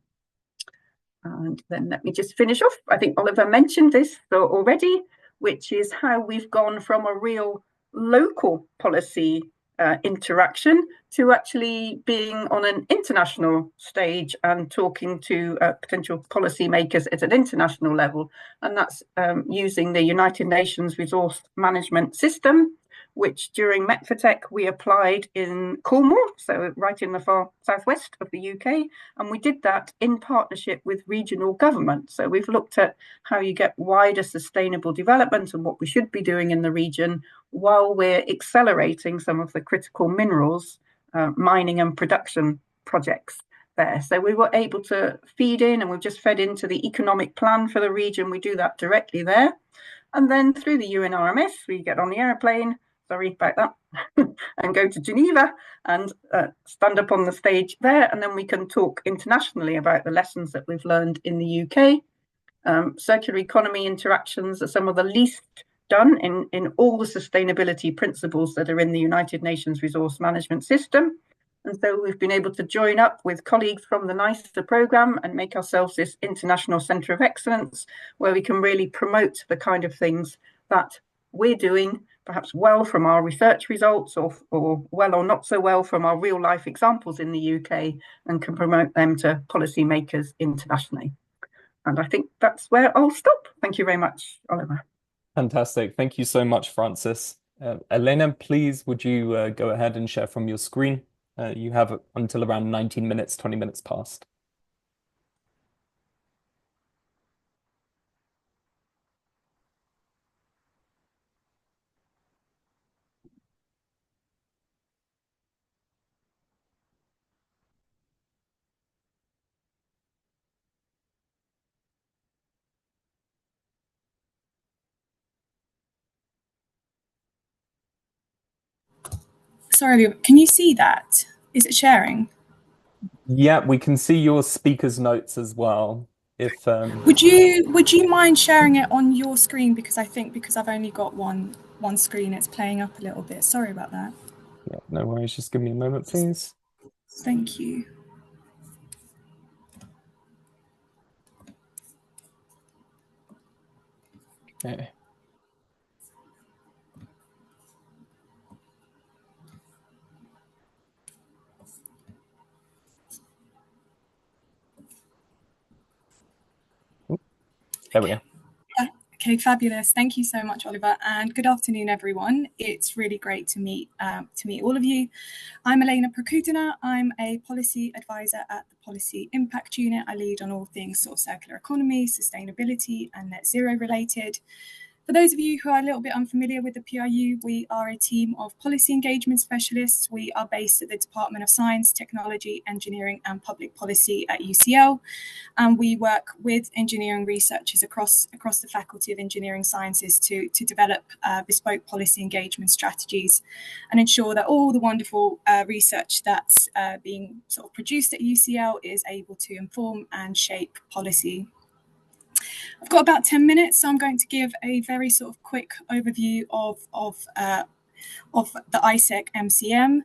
And then let me just finish off. I think Oliver mentioned this already, which is how we've gone from a real local policy interaction to actually being on an international stage and talking to potential policymakers at an international level. And that's using the United Nations Resource Management System, which during Metfatec we applied in Cornwall, so right in the far southwest of the UK, and we did that in partnership with regional government. So we've looked at how you get wider sustainable development and what we should be doing in the region while we're accelerating some of the critical minerals mining and production projects there. So we were able to feed in, and we've just fed into the economic plan for the region. We do that directly there. And then through the UNRMS, we get on the airplane, sorry about that, and go to Geneva and stand up on the stage there. And then we can talk internationally about the lessons that we've learned in the UK. Circular economy interactions are some of the least done in all the sustainability principles that are in the United Nations Resource Management System. And so we've been able to join up with colleagues from the NICER programme and make ourselves this international centre of excellence, where we can really promote the kind of things that we're doing, perhaps well from our research results, or well or not so well from our real life examples in the UK, and can promote them to policymakers internationally. And I think that's where I'll stop. Thank you very much, Oliver. Fantastic. Thank you so much, Francis. Elena, please, would you go ahead and share from your screen? You have until around 19 minutes, 20 minutes past. Sorry, can you see that? Is it sharing? Yeah, we can see your speaker's notes as well. If would you mind sharing it on your screen, because I think because I've only got one screen, it's playing up a little bit. Sorry about that. Yeah, no worries. Just give me a moment, please. Thank you. Okay. There we go. Okay, fabulous. Thank you so much, Oliver, and good afternoon, everyone. It's really great to meet all of you. I'm Elena Prokudina. I'm a policy advisor at the Policy Impact Unit. I lead on all things sort of circular economy, sustainability, and net zero related. For those of you who are a little bit unfamiliar with the PRU, we are a team of policy engagement specialists. We are based at the Department of Science, Technology, Engineering and Public Policy at UCL. And we work with engineering researchers across the Faculty of Engineering Sciences to develop bespoke policy engagement strategies and ensure that all the wonderful research that's being sort of produced at UCL is able to inform and shape policy. I've got about 10 minutes, so I'm going to give a very sort of quick overview of the ISEC MCM.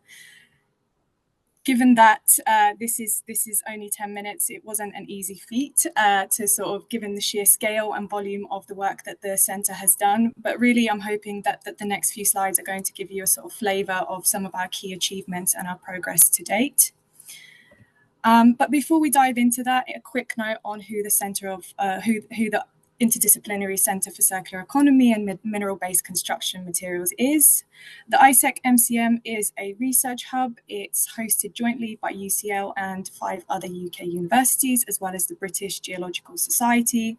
Given that this is only 10 minutes, it wasn't an easy feat to sort of, given the sheer scale and volume of the work that the centre has done. But really, I'm hoping that the next few slides are going to give you a sort of flavour of some of our key achievements and our progress to date. But before we dive into that, a quick note on who the the Interdisciplinary Centre for Circular Economy and Mineral-Based Construction Materials is. The ISEC MCM is a research hub. It's hosted jointly by UCL and 5 other UK universities, as well as the British Geological Society.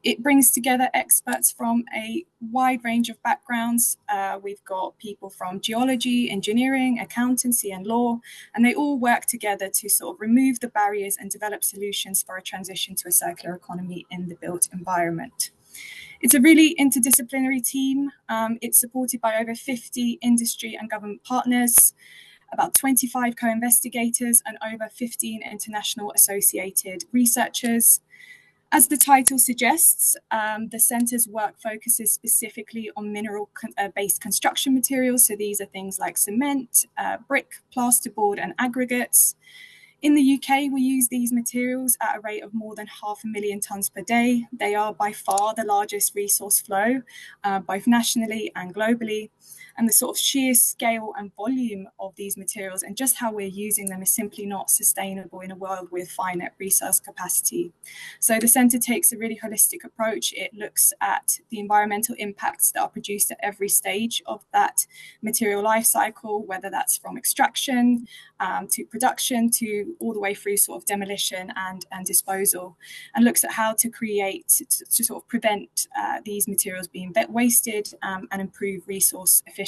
It brings together experts from a wide range of backgrounds. We've got people from geology, engineering, accountancy, and law, and they all work together to sort of remove the barriers and develop solutions for a transition to a circular economy in the built environment. It's a really interdisciplinary team. It's supported by over 50 industry and government partners, about 25 co-investigators, and over 15 international associated researchers. As the title suggests, the centre's work focuses specifically on mineral-based construction materials. So these are things like cement, brick, plasterboard, and aggregates. In the UK, we use these materials at a rate of more than 500,000 tonnes per day. They are by far the largest resource flow, both nationally and globally. And the sort of sheer scale and volume of these materials and just how we're using them is simply not sustainable in a world with finite resource capacity. So the centre takes a really holistic approach. It looks at the environmental impacts that are produced at every stage of that material life cycle, whether that's from extraction to production to all the way through sort of demolition and disposal, and looks at how to create to sort of prevent these materials being wasted and improve resource efficiency.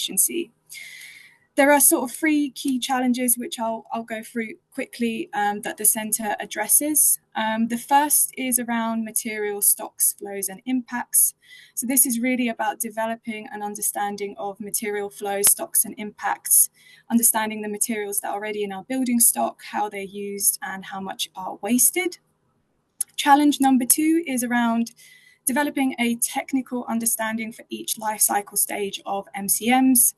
There are sort of 3 key challenges which I'll go through quickly that the centre addresses. The first is around material stocks, flows and impacts. So this is really about developing an understanding of material flows, stocks and impacts, understanding the materials that are already in our building stock, how they're used and how much are wasted. Challenge number 2 is around developing a technical understanding for each life cycle stage of MCMs,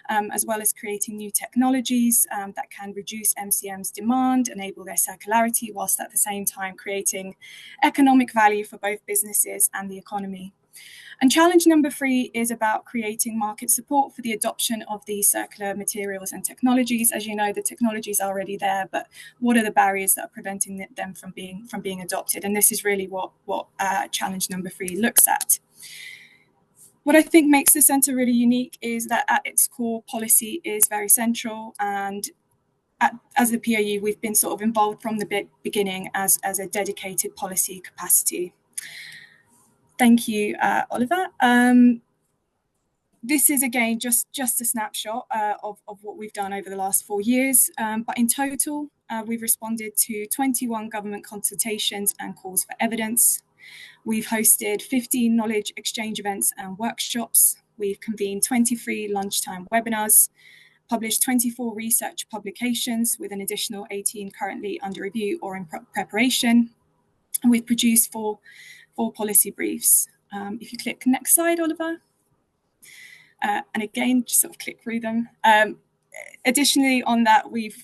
as well as creating new technologies that can reduce MCM's demand, enable their circularity, whilst at the same time creating economic value for both businesses and the economy. And challenge number 3 is about creating market support for the adoption of these circular materials and technologies. As you know, the technologies are already there, but what are the barriers that are preventing them from being adopted? And this is really what challenge number 3 looks at. What I think makes the centre really unique is that at its core, policy is very central, and as the PRU, we've been sort of involved from the beginning as a dedicated policy capacity. Thank you, Oliver. This is, again, just a snapshot of what we've done over the last 4 years. But in total, we've responded to 21 government consultations and calls for evidence. We've hosted 15 knowledge exchange events and workshops. We've convened 23 lunchtime webinars, published 24 research publications with an additional 18 currently under review or in preparation. And we've produced four policy briefs. If you click next slide, Oliver. And again, just sort of click through them. Additionally, on that, we've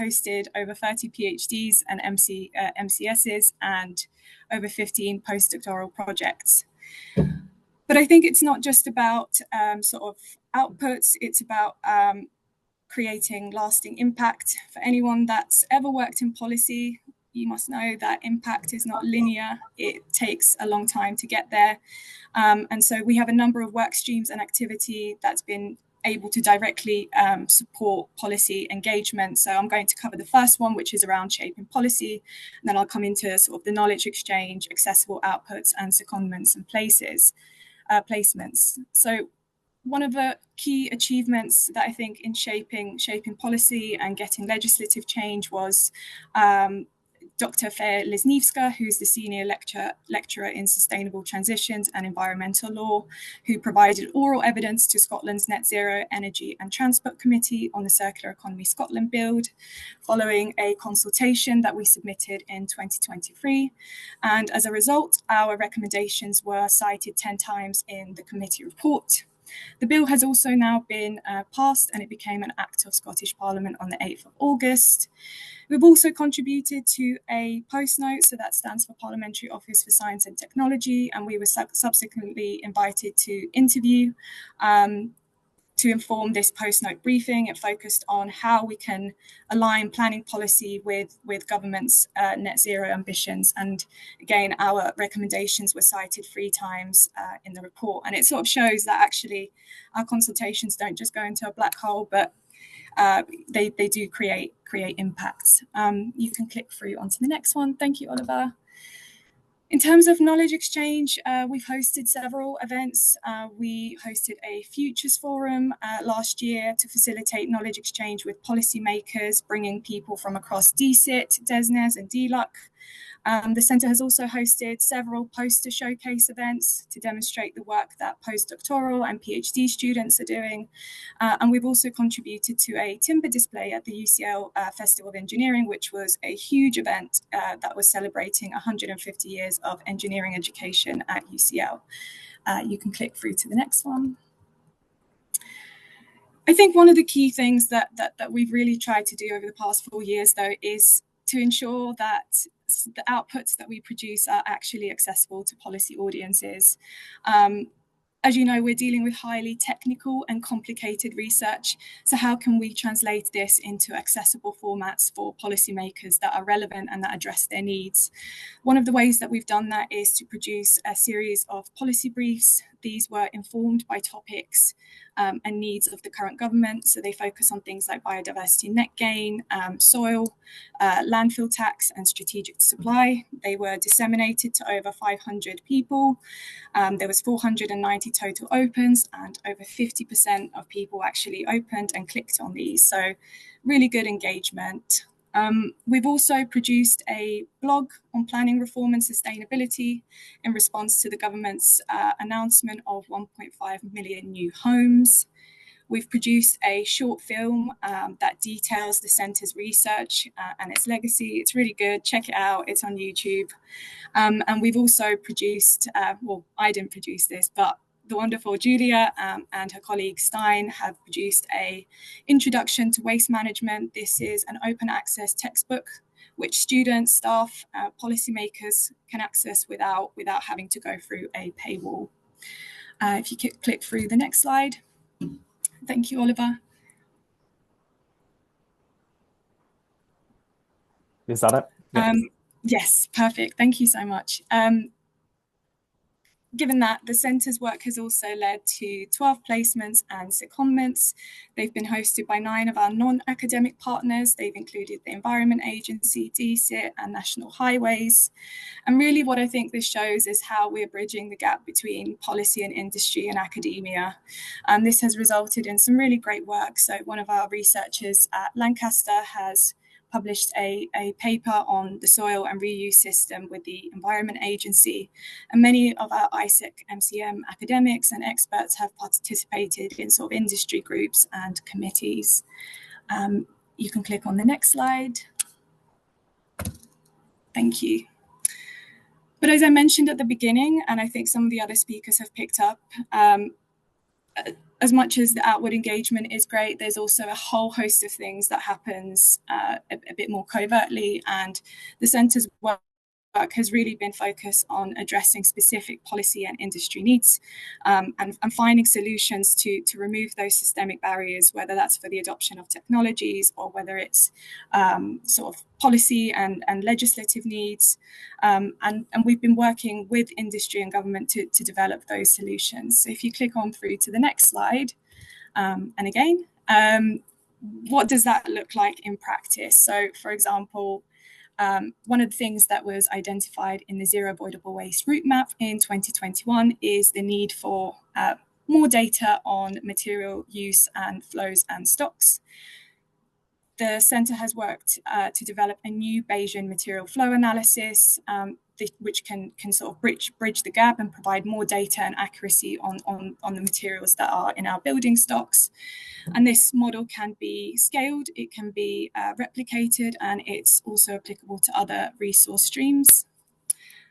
hosted over 30 PhDs and MCSs and over 15 postdoctoral projects. But I think it's not just about sort of outputs, it's about creating lasting impact. For anyone that's ever worked in policy, you must know that impact is not linear. It takes a long time to get there. And so we have a number of work streams and activity that's been able to directly support policy engagement. So I'm going to cover the first one, which is around shaping policy. And then I'll come into sort of the knowledge exchange, accessible outputs and secondments and places. placements. So one of the key achievements that I think in shaping policy and getting legislative change was Dr. Faye Lesniewska, who's the senior lecturer in sustainable transitions and environmental law, who provided oral evidence to Scotland's Net Zero Energy and Transport Committee on the Circular Economy Scotland Build, following a consultation that we submitted in 2023. And as a result, our recommendations were cited 10 times in the committee report. The bill has also now been passed, and it became an Act of Scottish Parliament on the 8th of August. We've also contributed to a post note, so that stands for Parliamentary Office for Science and Technology, and we were subsequently invited to interview to inform this post note briefing. It focused on how we can align planning policy with government's net zero ambitions. And again, our recommendations were cited 3 times in the report. And it sort of shows that actually our consultations don't just go into a black hole, but they do create impacts. You can click through onto the next one. Thank you, Oliver. In terms of knowledge exchange, we've hosted several events. We hosted a Futures Forum last year to facilitate knowledge exchange with policymakers, bringing people from across DCIT, DESNES and DLUC. The Centre has also hosted several poster showcase events to demonstrate the work that postdoctoral and PhD students are doing. And we've also contributed to a timber display at the UCL Festival of Engineering, which was a huge event that was celebrating 150 years of engineering education at UCL. You can click through to the next one. I think one of the key things that we've really tried to do over the past 4 years, though, is to ensure that the outputs that we produce are actually accessible to policy audiences. As you know, we're dealing with highly technical and complicated research. So how can we translate this into accessible formats for policymakers that are relevant and that address their needs? One of the ways that we've done that is to produce a series of policy briefs. These were informed by topics and needs of the current government. So they focus on things like biodiversity net gain, soil, landfill tax and strategic supply. They were disseminated to over 500 people. There was 490 total opens, and over 50% of people actually opened and clicked on these. So really good engagement. We've also produced a blog on planning reform and sustainability in response to the government's announcement of 1.5 million new homes. We've produced a short film that details the Centre's research and its legacy. It's really good. Check it out. It's on YouTube. And we've also produced, well, I didn't produce this, but the wonderful Julia and her colleague Stein have produced a introduction to waste management. This is an open access textbook which students, staff, policymakers can access without having to go through a paywall. If you click through the next slide. Thank you, Oliver. Is that it? Yeah. Yes, perfect. Thank you so much. Given that, the Centre's work has also led to 12 placements and secondments. They've been hosted by 9 of our non-academic partners. They've included the Environment Agency, DCIT and National Highways. And really what I think this shows is how we're bridging the gap between policy and industry and academia. And this has resulted in some really great work. So one of our researchers at Lancaster has published a paper on the soil and reuse system with the Environment Agency. And many of our ISEC MCM academics and experts have participated in sort of industry groups and committees. You can click on the next slide. Thank you. But as I mentioned at the beginning, and I think some of the other speakers have picked up, as much as the outward engagement is great, there's also a whole host of things that happens a bit more covertly, and the Centre's work has really been focused on addressing specific policy and industry needs and finding solutions to remove those systemic barriers, whether that's for the adoption of technologies or whether it's sort of policy and legislative needs. And we've been working with industry and government to develop those solutions. So if you click on through to the next slide, and again, what does that look like in practice? So for example, one of the things that was identified in the Zero Avoidable Waste route map in 2021 is the need for more data on material use and flows and stocks. The centre has worked to develop a new Bayesian material flow analysis, which can sort of bridge the gap and provide more data and accuracy on the materials that are in our building stocks. And this model can be scaled, it can be replicated, and it's also applicable to other resource streams.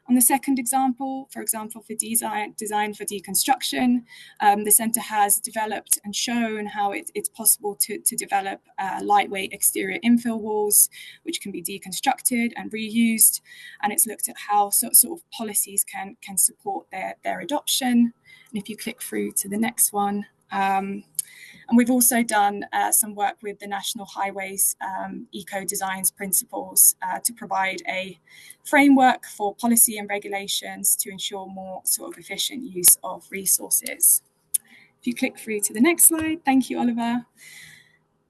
On the second example, for example, for design for deconstruction, the centre has developed and shown how it's possible to develop lightweight exterior infill walls, which can be deconstructed and reused. And it's looked at how sort of policies can support their adoption. And if you click through to the next one, and we've also done some work with the National Highways Eco-Designs Principles to provide a framework for policy and regulations to ensure more sort of efficient use of resources. If you click through to the next slide, thank you, Oliver.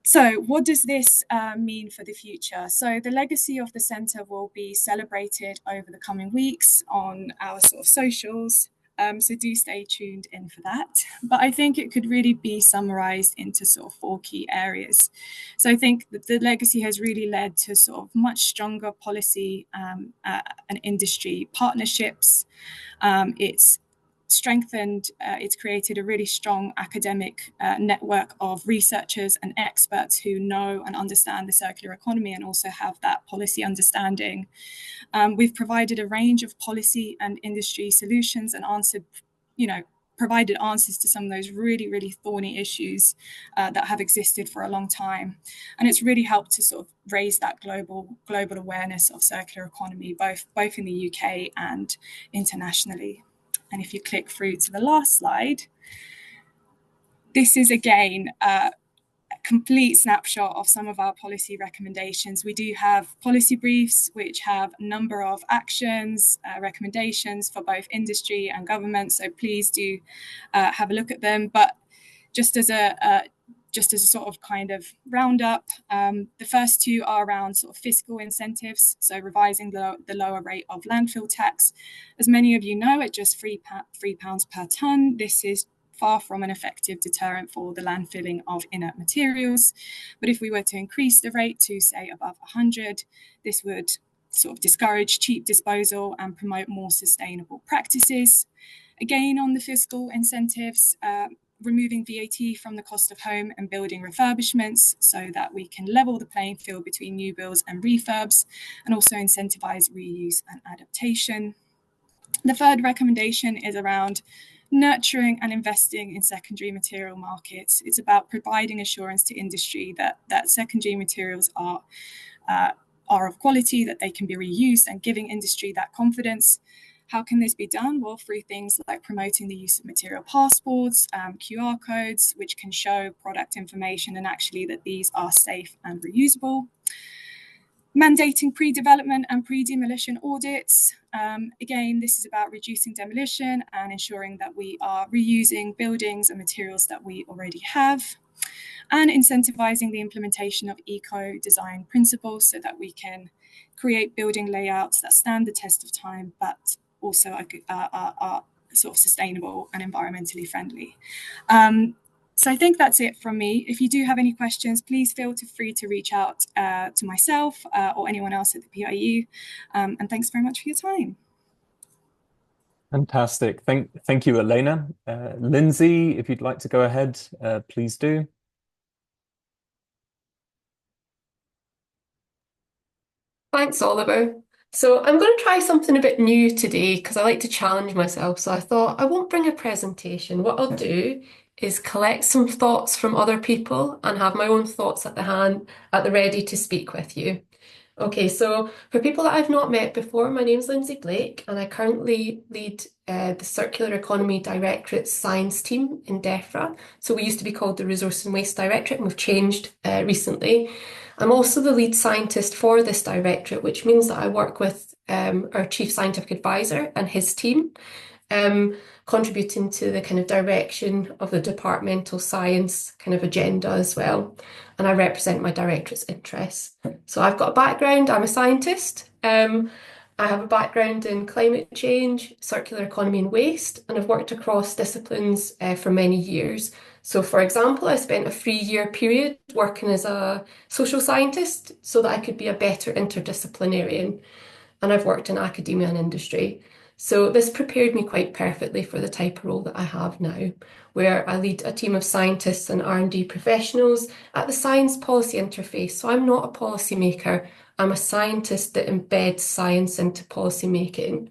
So what does this mean for the future? So the legacy of the centre will be celebrated over the coming weeks on our sort of socials. So do stay tuned in for that. But I think it could really be summarised into sort of 4 key areas. So I think that the legacy has really led to sort of much stronger policy and industry partnerships. It's strengthened, it's created a really strong academic network of researchers and experts who know and understand the circular economy and also have that policy understanding. We've provided a range of policy and industry solutions and provided answers to some of those really, really thorny issues that have existed for a long time. And it's really helped to sort of raise that global awareness of circular economy, both in the UK and internationally. And if you click through to the last slide, this is again a complete snapshot of some of our policy recommendations. We do have policy briefs which have a number of actions, recommendations for both industry and government. So please do have a look at them. But just as a sort of kind of roundup, the first 2 are around sort of fiscal incentives, so revising the lower rate of landfill tax. As many of you know, at just £3 per tonne, this is far from an effective deterrent for the landfilling of inert materials. But if we were to increase the rate to, say, above 100, this would sort of discourage cheap disposal and promote more sustainable practices. Again, on the fiscal incentives, removing VAT from the cost of home and building refurbishments so that we can level the playing field between new builds and refurbs, and also incentivise reuse and adaptation. The third recommendation is around nurturing and investing in secondary material markets. It's about providing assurance to industry that secondary materials are of quality, that they can be reused, and giving industry that confidence. How can this be done? Well, through things like promoting the use of material passports, QR codes, which can show product information and actually that these are safe and reusable. Mandating pre-development and pre-demolition audits. Again, this is about reducing demolition and ensuring that we are reusing buildings and materials that we already have. And incentivizing the implementation of eco-design principles so that we can create building layouts that stand the test of time, but also are sort of sustainable and environmentally friendly. So I think that's it from me. If you do have any questions, please feel free to reach out to myself or anyone else at the PIU. And thanks very much for your time. Fantastic. Thank you, Elena. Lindsay, if you'd like to go ahead, please do. Thanks, Oliver. So I'm going to try something a bit new today because I like to challenge myself. So I thought I won't bring a presentation. What I'll do is collect some thoughts from other people and have my own thoughts at the ready to speak with you. Okay, so for people that I've not met before, my name's Lindsay Blake and I currently lead the Circular Economy Directorate's science team in DEFRA. So we used to be called the Resource and Waste Directorate and we've changed recently. I'm also the lead scientist for this directorate, which means that I work with our chief scientific advisor and his team, contributing to the kind of direction of the departmental science kind of agenda as well. and I represent my directorate's interests. So I've got a background, I'm a scientist. I have a background in climate change, circular economy and waste, and I've worked across disciplines for many years. So for example, I spent a 3-year period working as a social scientist so that I could be a better interdisciplinarian. And I've worked in academia and industry. So this prepared me quite perfectly for the type of role that I have now, where I lead a team of scientists and R&D professionals at the science policy interface. So I'm not a policymaker, I'm a scientist that embeds science into policy making.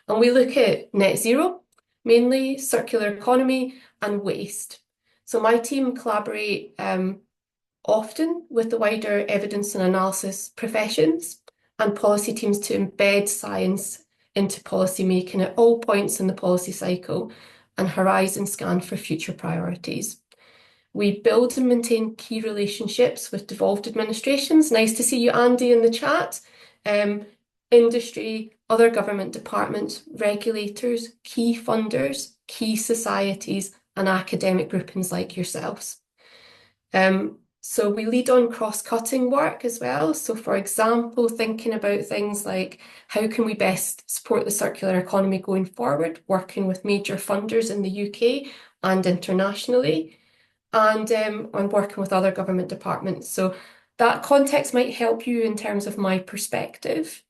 And we look at net zero, mainly circular economy and waste. So my team collaborate often with the wider evidence and analysis professions and policy teams to embed science into policy making at all points in the policy cycle and horizon scan for future priorities. We build and maintain key relationships with devolved administrations. Nice to see you, Andy, in the chat. Industry, other government departments, regulators, key funders, key societies, and academic groupings like yourselves. So we lead on cross-cutting work as well. So for example, thinking about things like how can we best support the circular economy going forward, working with major funders in the UK and internationally, and working with other government departments. So that context might help you in terms of my perspective.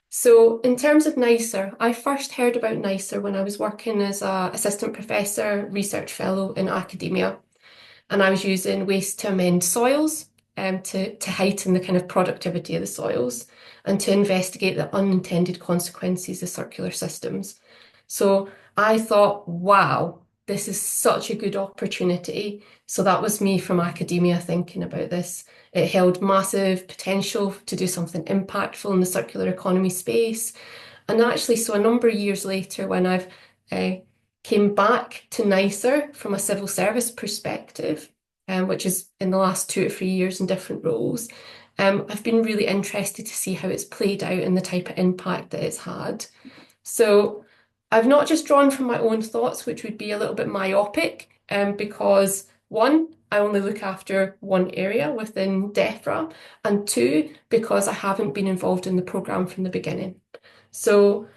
So in terms of NICER, I first heard about NICER when I was working as an assistant professor, research fellow in academia. And I was using waste to amend soils to heighten the kind of productivity of the soils and to investigate the unintended consequences of circular systems. So I thought, wow, this is such a good opportunity. So that was me from academia thinking about this. It held massive potential to do something impactful in the circular economy space. And actually, so a number of years later, when I've came back to NICER from a civil service perspective, which is in the last 2 or 3 years in different roles, I've been really interested to see how it's played out and the type of impact that it's had. So I've not just drawn from my own thoughts, which would be a little bit myopic, because one, I only look after one area within DEFRA, and two, because I haven't been involved in the programme from the beginning. So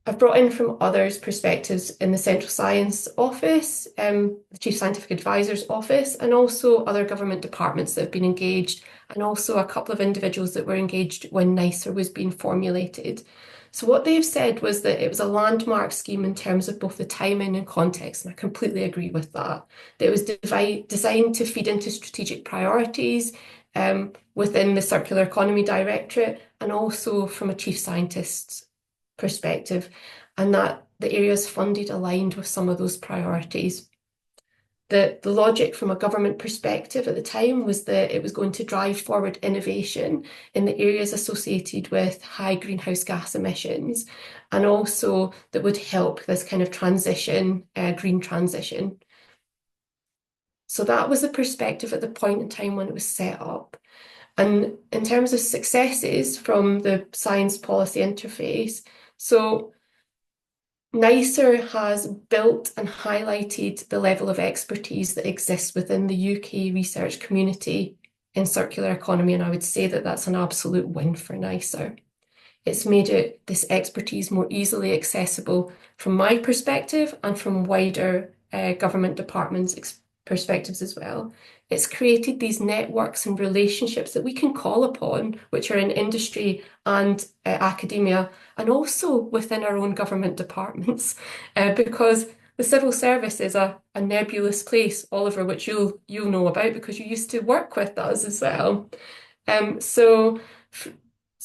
I've brought in from others' perspectives in the Central Science Office, the Chief Scientific Advisor's Office, and also other government departments that have been engaged, and also a couple of individuals that were engaged when NICER was being formulated. So what they've said was that it was a landmark scheme in terms of both the timing and context, and I completely agree with that. That it was designed to feed into strategic priorities within the Circular Economy Directorate, and also from a Chief Scientist's perspective, and that the areas funded aligned with some of those priorities. The logic from a government perspective at the time was that it was going to drive forward innovation in the areas associated with high greenhouse gas emissions, and also that would help this kind of transition, green transition. So that was the perspective at the point in time when it was set up. And in terms of successes from the science policy interface, so NICER has built and highlighted the level of expertise that exists within the UK research community in circular economy, and I would say that that's an absolute win for NICER. It's made this expertise more easily accessible from my perspective and from wider government departments' perspectives as well. It's created these networks and relationships that we can call upon, which are in industry and academia, and also within our own government departments, because the civil service is a nebulous place, Oliver, which you'll know about because you used to work with us as well. So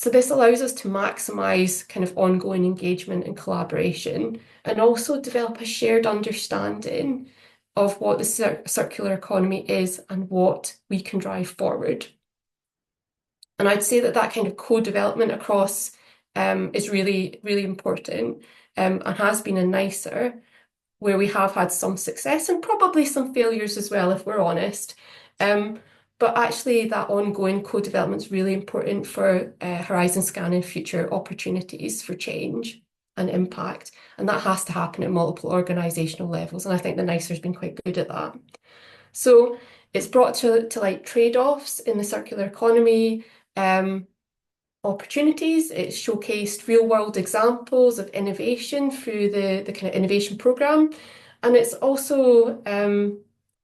this allows us to maximise kind of ongoing engagement and collaboration, and also develop a shared understanding of what the circular economy is and what we can drive forward. And I'd say that kind of co-development across is really, really important, and has been in NICER, where we have had some success and probably some failures as well, if we're honest. But actually that ongoing co-development is really important for horizon scanning future opportunities for change and impact, and that has to happen at multiple organisational levels, and I think the NICER has been quite good at that. So it's brought to like trade-offs in the circular economy opportunities. It's showcased real-world examples of innovation through the kind of innovation program. And it's also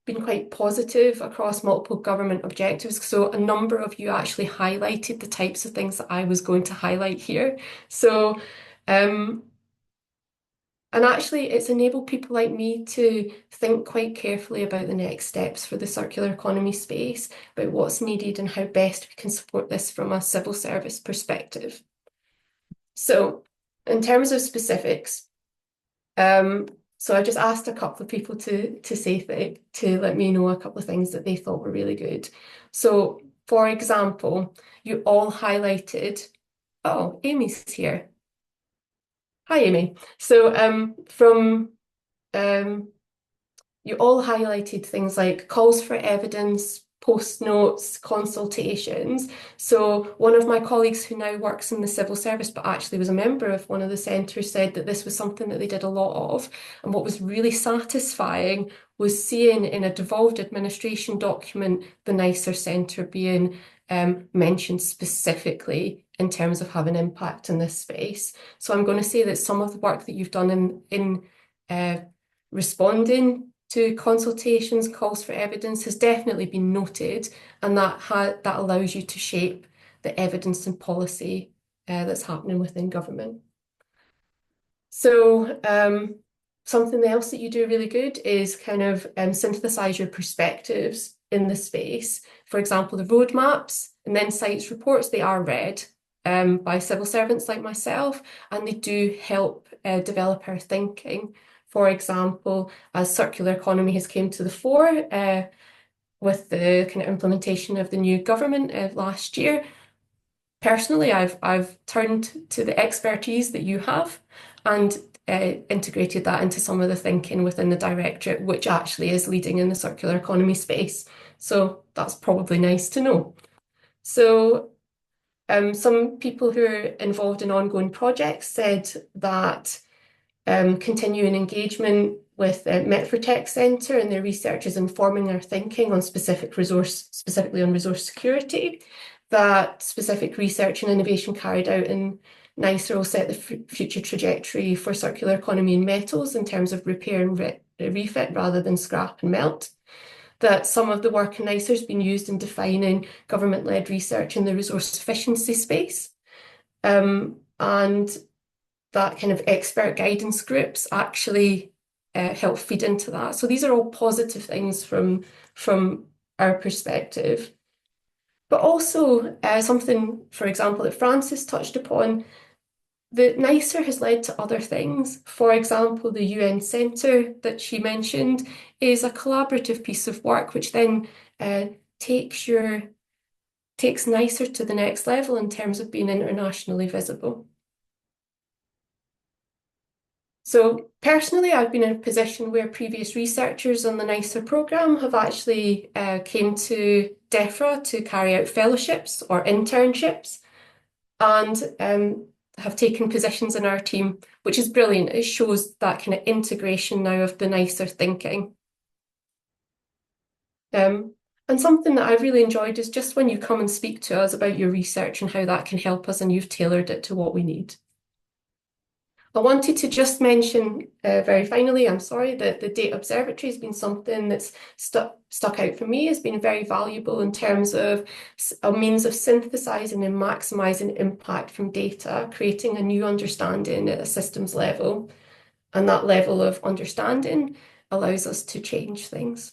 been quite positive across multiple government objectives. So a number of you actually highlighted the types of things that I was going to highlight here. So and actually, it's enabled people like me to think quite carefully about the next steps for the circular economy space, about what's needed and how best we can support this from a civil service perspective. So in terms of specifics, so I just asked a couple of people to let me know a couple of things that they thought were really good. So for example, you all highlighted, oh, Amy's here. Hi, Amy. So you all highlighted things like calls for evidence, post notes, consultations. So one of my colleagues who now works in the civil service, but actually was a member of one of the centres, said that this was something that they did a lot of. And what was really satisfying was seeing in a devolved administration document the NICER Centre being mentioned specifically in terms of having impact in this space. So I'm going to say that some of the work that you've done in responding to consultations, calls for evidence has definitely been noted, and that allows you to shape the evidence and policy that's happening within government. So something else that you do really good is kind of synthesize your perspectives in the space. For example, the roadmaps and then insights reports, they are read by civil servants like myself, and they do help develop our thinking. For example, as circular economy has came to the fore with the kind of implementation of the new government last year, personally, I've turned to the expertise that you have and integrated that into some of the thinking within the directorate, which actually is leading in the circular economy space. So that's probably nice to know. So some people who are involved in ongoing projects said that continuing engagement with Metprotect Centre and their research is informing our thinking on specifically on resource security, that specific research and innovation carried out in NICER will set the future trajectory for circular economy in metals in terms of repair and refit rather than scrap and melt, that some of the work in NICER has been used in defining government-led research in the resource efficiency space, and that kind of expert guidance groups actually help feed into that. So these are all positive things from our perspective. But also something, for example, that Francis touched upon, that NICER has led to other things. For example, the UN Centre that she mentioned is a collaborative piece of work which then takes NICER to the next level in terms of being internationally visible. So personally, I've been in a position where previous researchers on the NICER programme have actually came to DEFRA to carry out fellowships or internships and have taken positions in our team, which is brilliant. It shows that kind of integration now of the NICER thinking. And something that I've really enjoyed is just when you come and speak to us about your research and how that can help us and you've tailored it to what we need. I wanted to just mention very finally, I'm sorry, that the Data Observatory has been something that's stuck out for me, has been very valuable in terms of a means of synthesizing and maximizing impact from data, creating a new understanding at a systems level. And that level of understanding allows us to change things.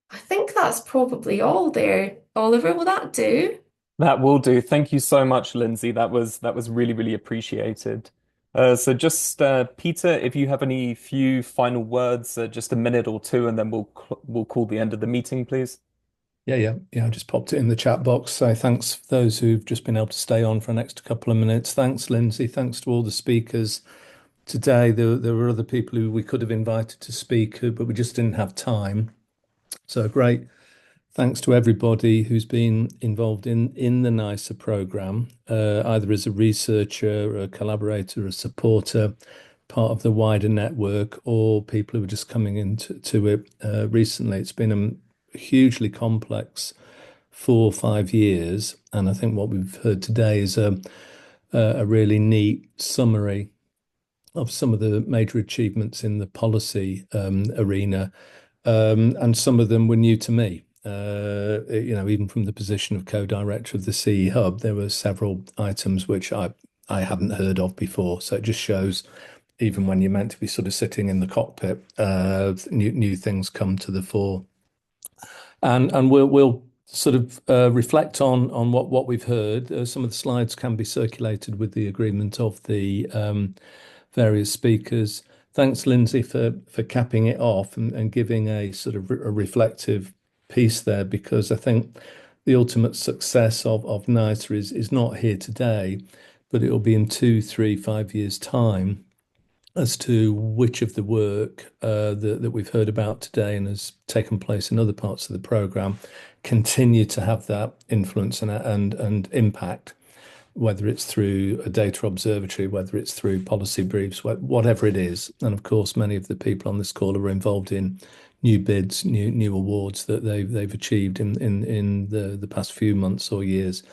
I think that's probably all there. Oliver, will that do? That will do. Thank you so much, Lindsay. That was really, really appreciated. So just Peter, if you have any few final words, just a minute or two, and then we'll call the end of the meeting, please. Yeah. I just popped it in the chat box. So thanks for those who've just been able to stay on for an extra couple of minutes. Thanks, Lindsay. Thanks to all the speakers today. There were other people who we could have invited to speak, but we just didn't have time. So great. Thanks to everybody who's been involved in the NICER programme, either as a researcher, a collaborator, a supporter. part of the wider network or people who are just coming into it recently. It's been a hugely complex 4 or 5 years, and I think what we've heard today is a really neat summary of some of the major achievements in the policy arena, and some of them were new to me. Even from the position of co-director of the CE Hub, there were several items which I hadn't heard of before. So it just shows, even when you're meant to be sort of sitting in the cockpit, new things come to the fore. And we'll sort of reflect on what we've heard. Some of the slides can be circulated with the agreement of the various speakers. Thanks, Lindsay, for capping it off and giving a sort of a reflective piece there, because I think the ultimate success of NICE is not here today, but it will be in 2, 3, 5 years' time as to which of the work that we've heard about today and has taken place in other parts of the programme continue to have that influence and impact, whether it's through a data observatory, whether it's through policy briefs, whatever it is. And of course, many of the people on this call are involved in new bids, new awards that they've achieved in the past few months or years.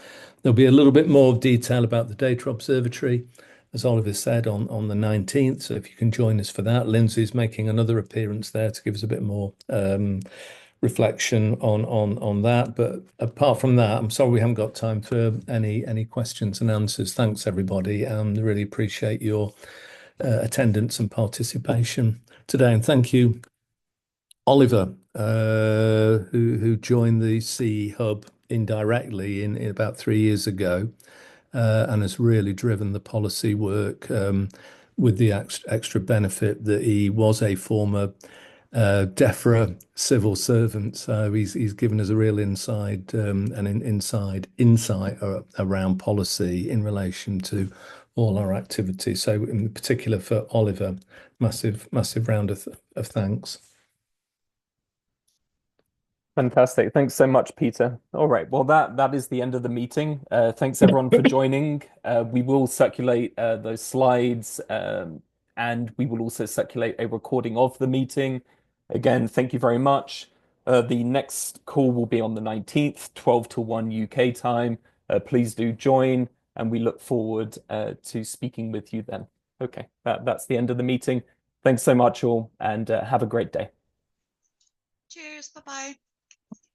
There'll be a little bit more detail about the data observatory, as Oliver said, on the 19th. So if you can join us for that. Lindsay's making another appearance there to give us a bit more reflection on that. But apart from that, I'm sorry we haven't got time for any questions and answers. Thanks, everybody, and really appreciate your attendance and participation today. And thank you, Oliver, who joined the CE Hub indirectly in about 3 years ago, and has really driven the policy work with the extra benefit that he was a former DEFRA civil servant. So he's given us a real insight around policy in relation to all our activities. So in particular for Oliver, massive round of thanks. Fantastic. Thanks so much, Peter. All right. Well, that is the end of the meeting. Thanks everyone for joining. We will circulate those slides, and we will also circulate a recording of the meeting. Again, thank you very much. The next call will be on the 19th, 12 to 1 UK time. Please do join, and we look forward to speaking with you then. Okay, that's the end of the meeting. Thanks so much all, and have a great day. Cheers. Bye-bye.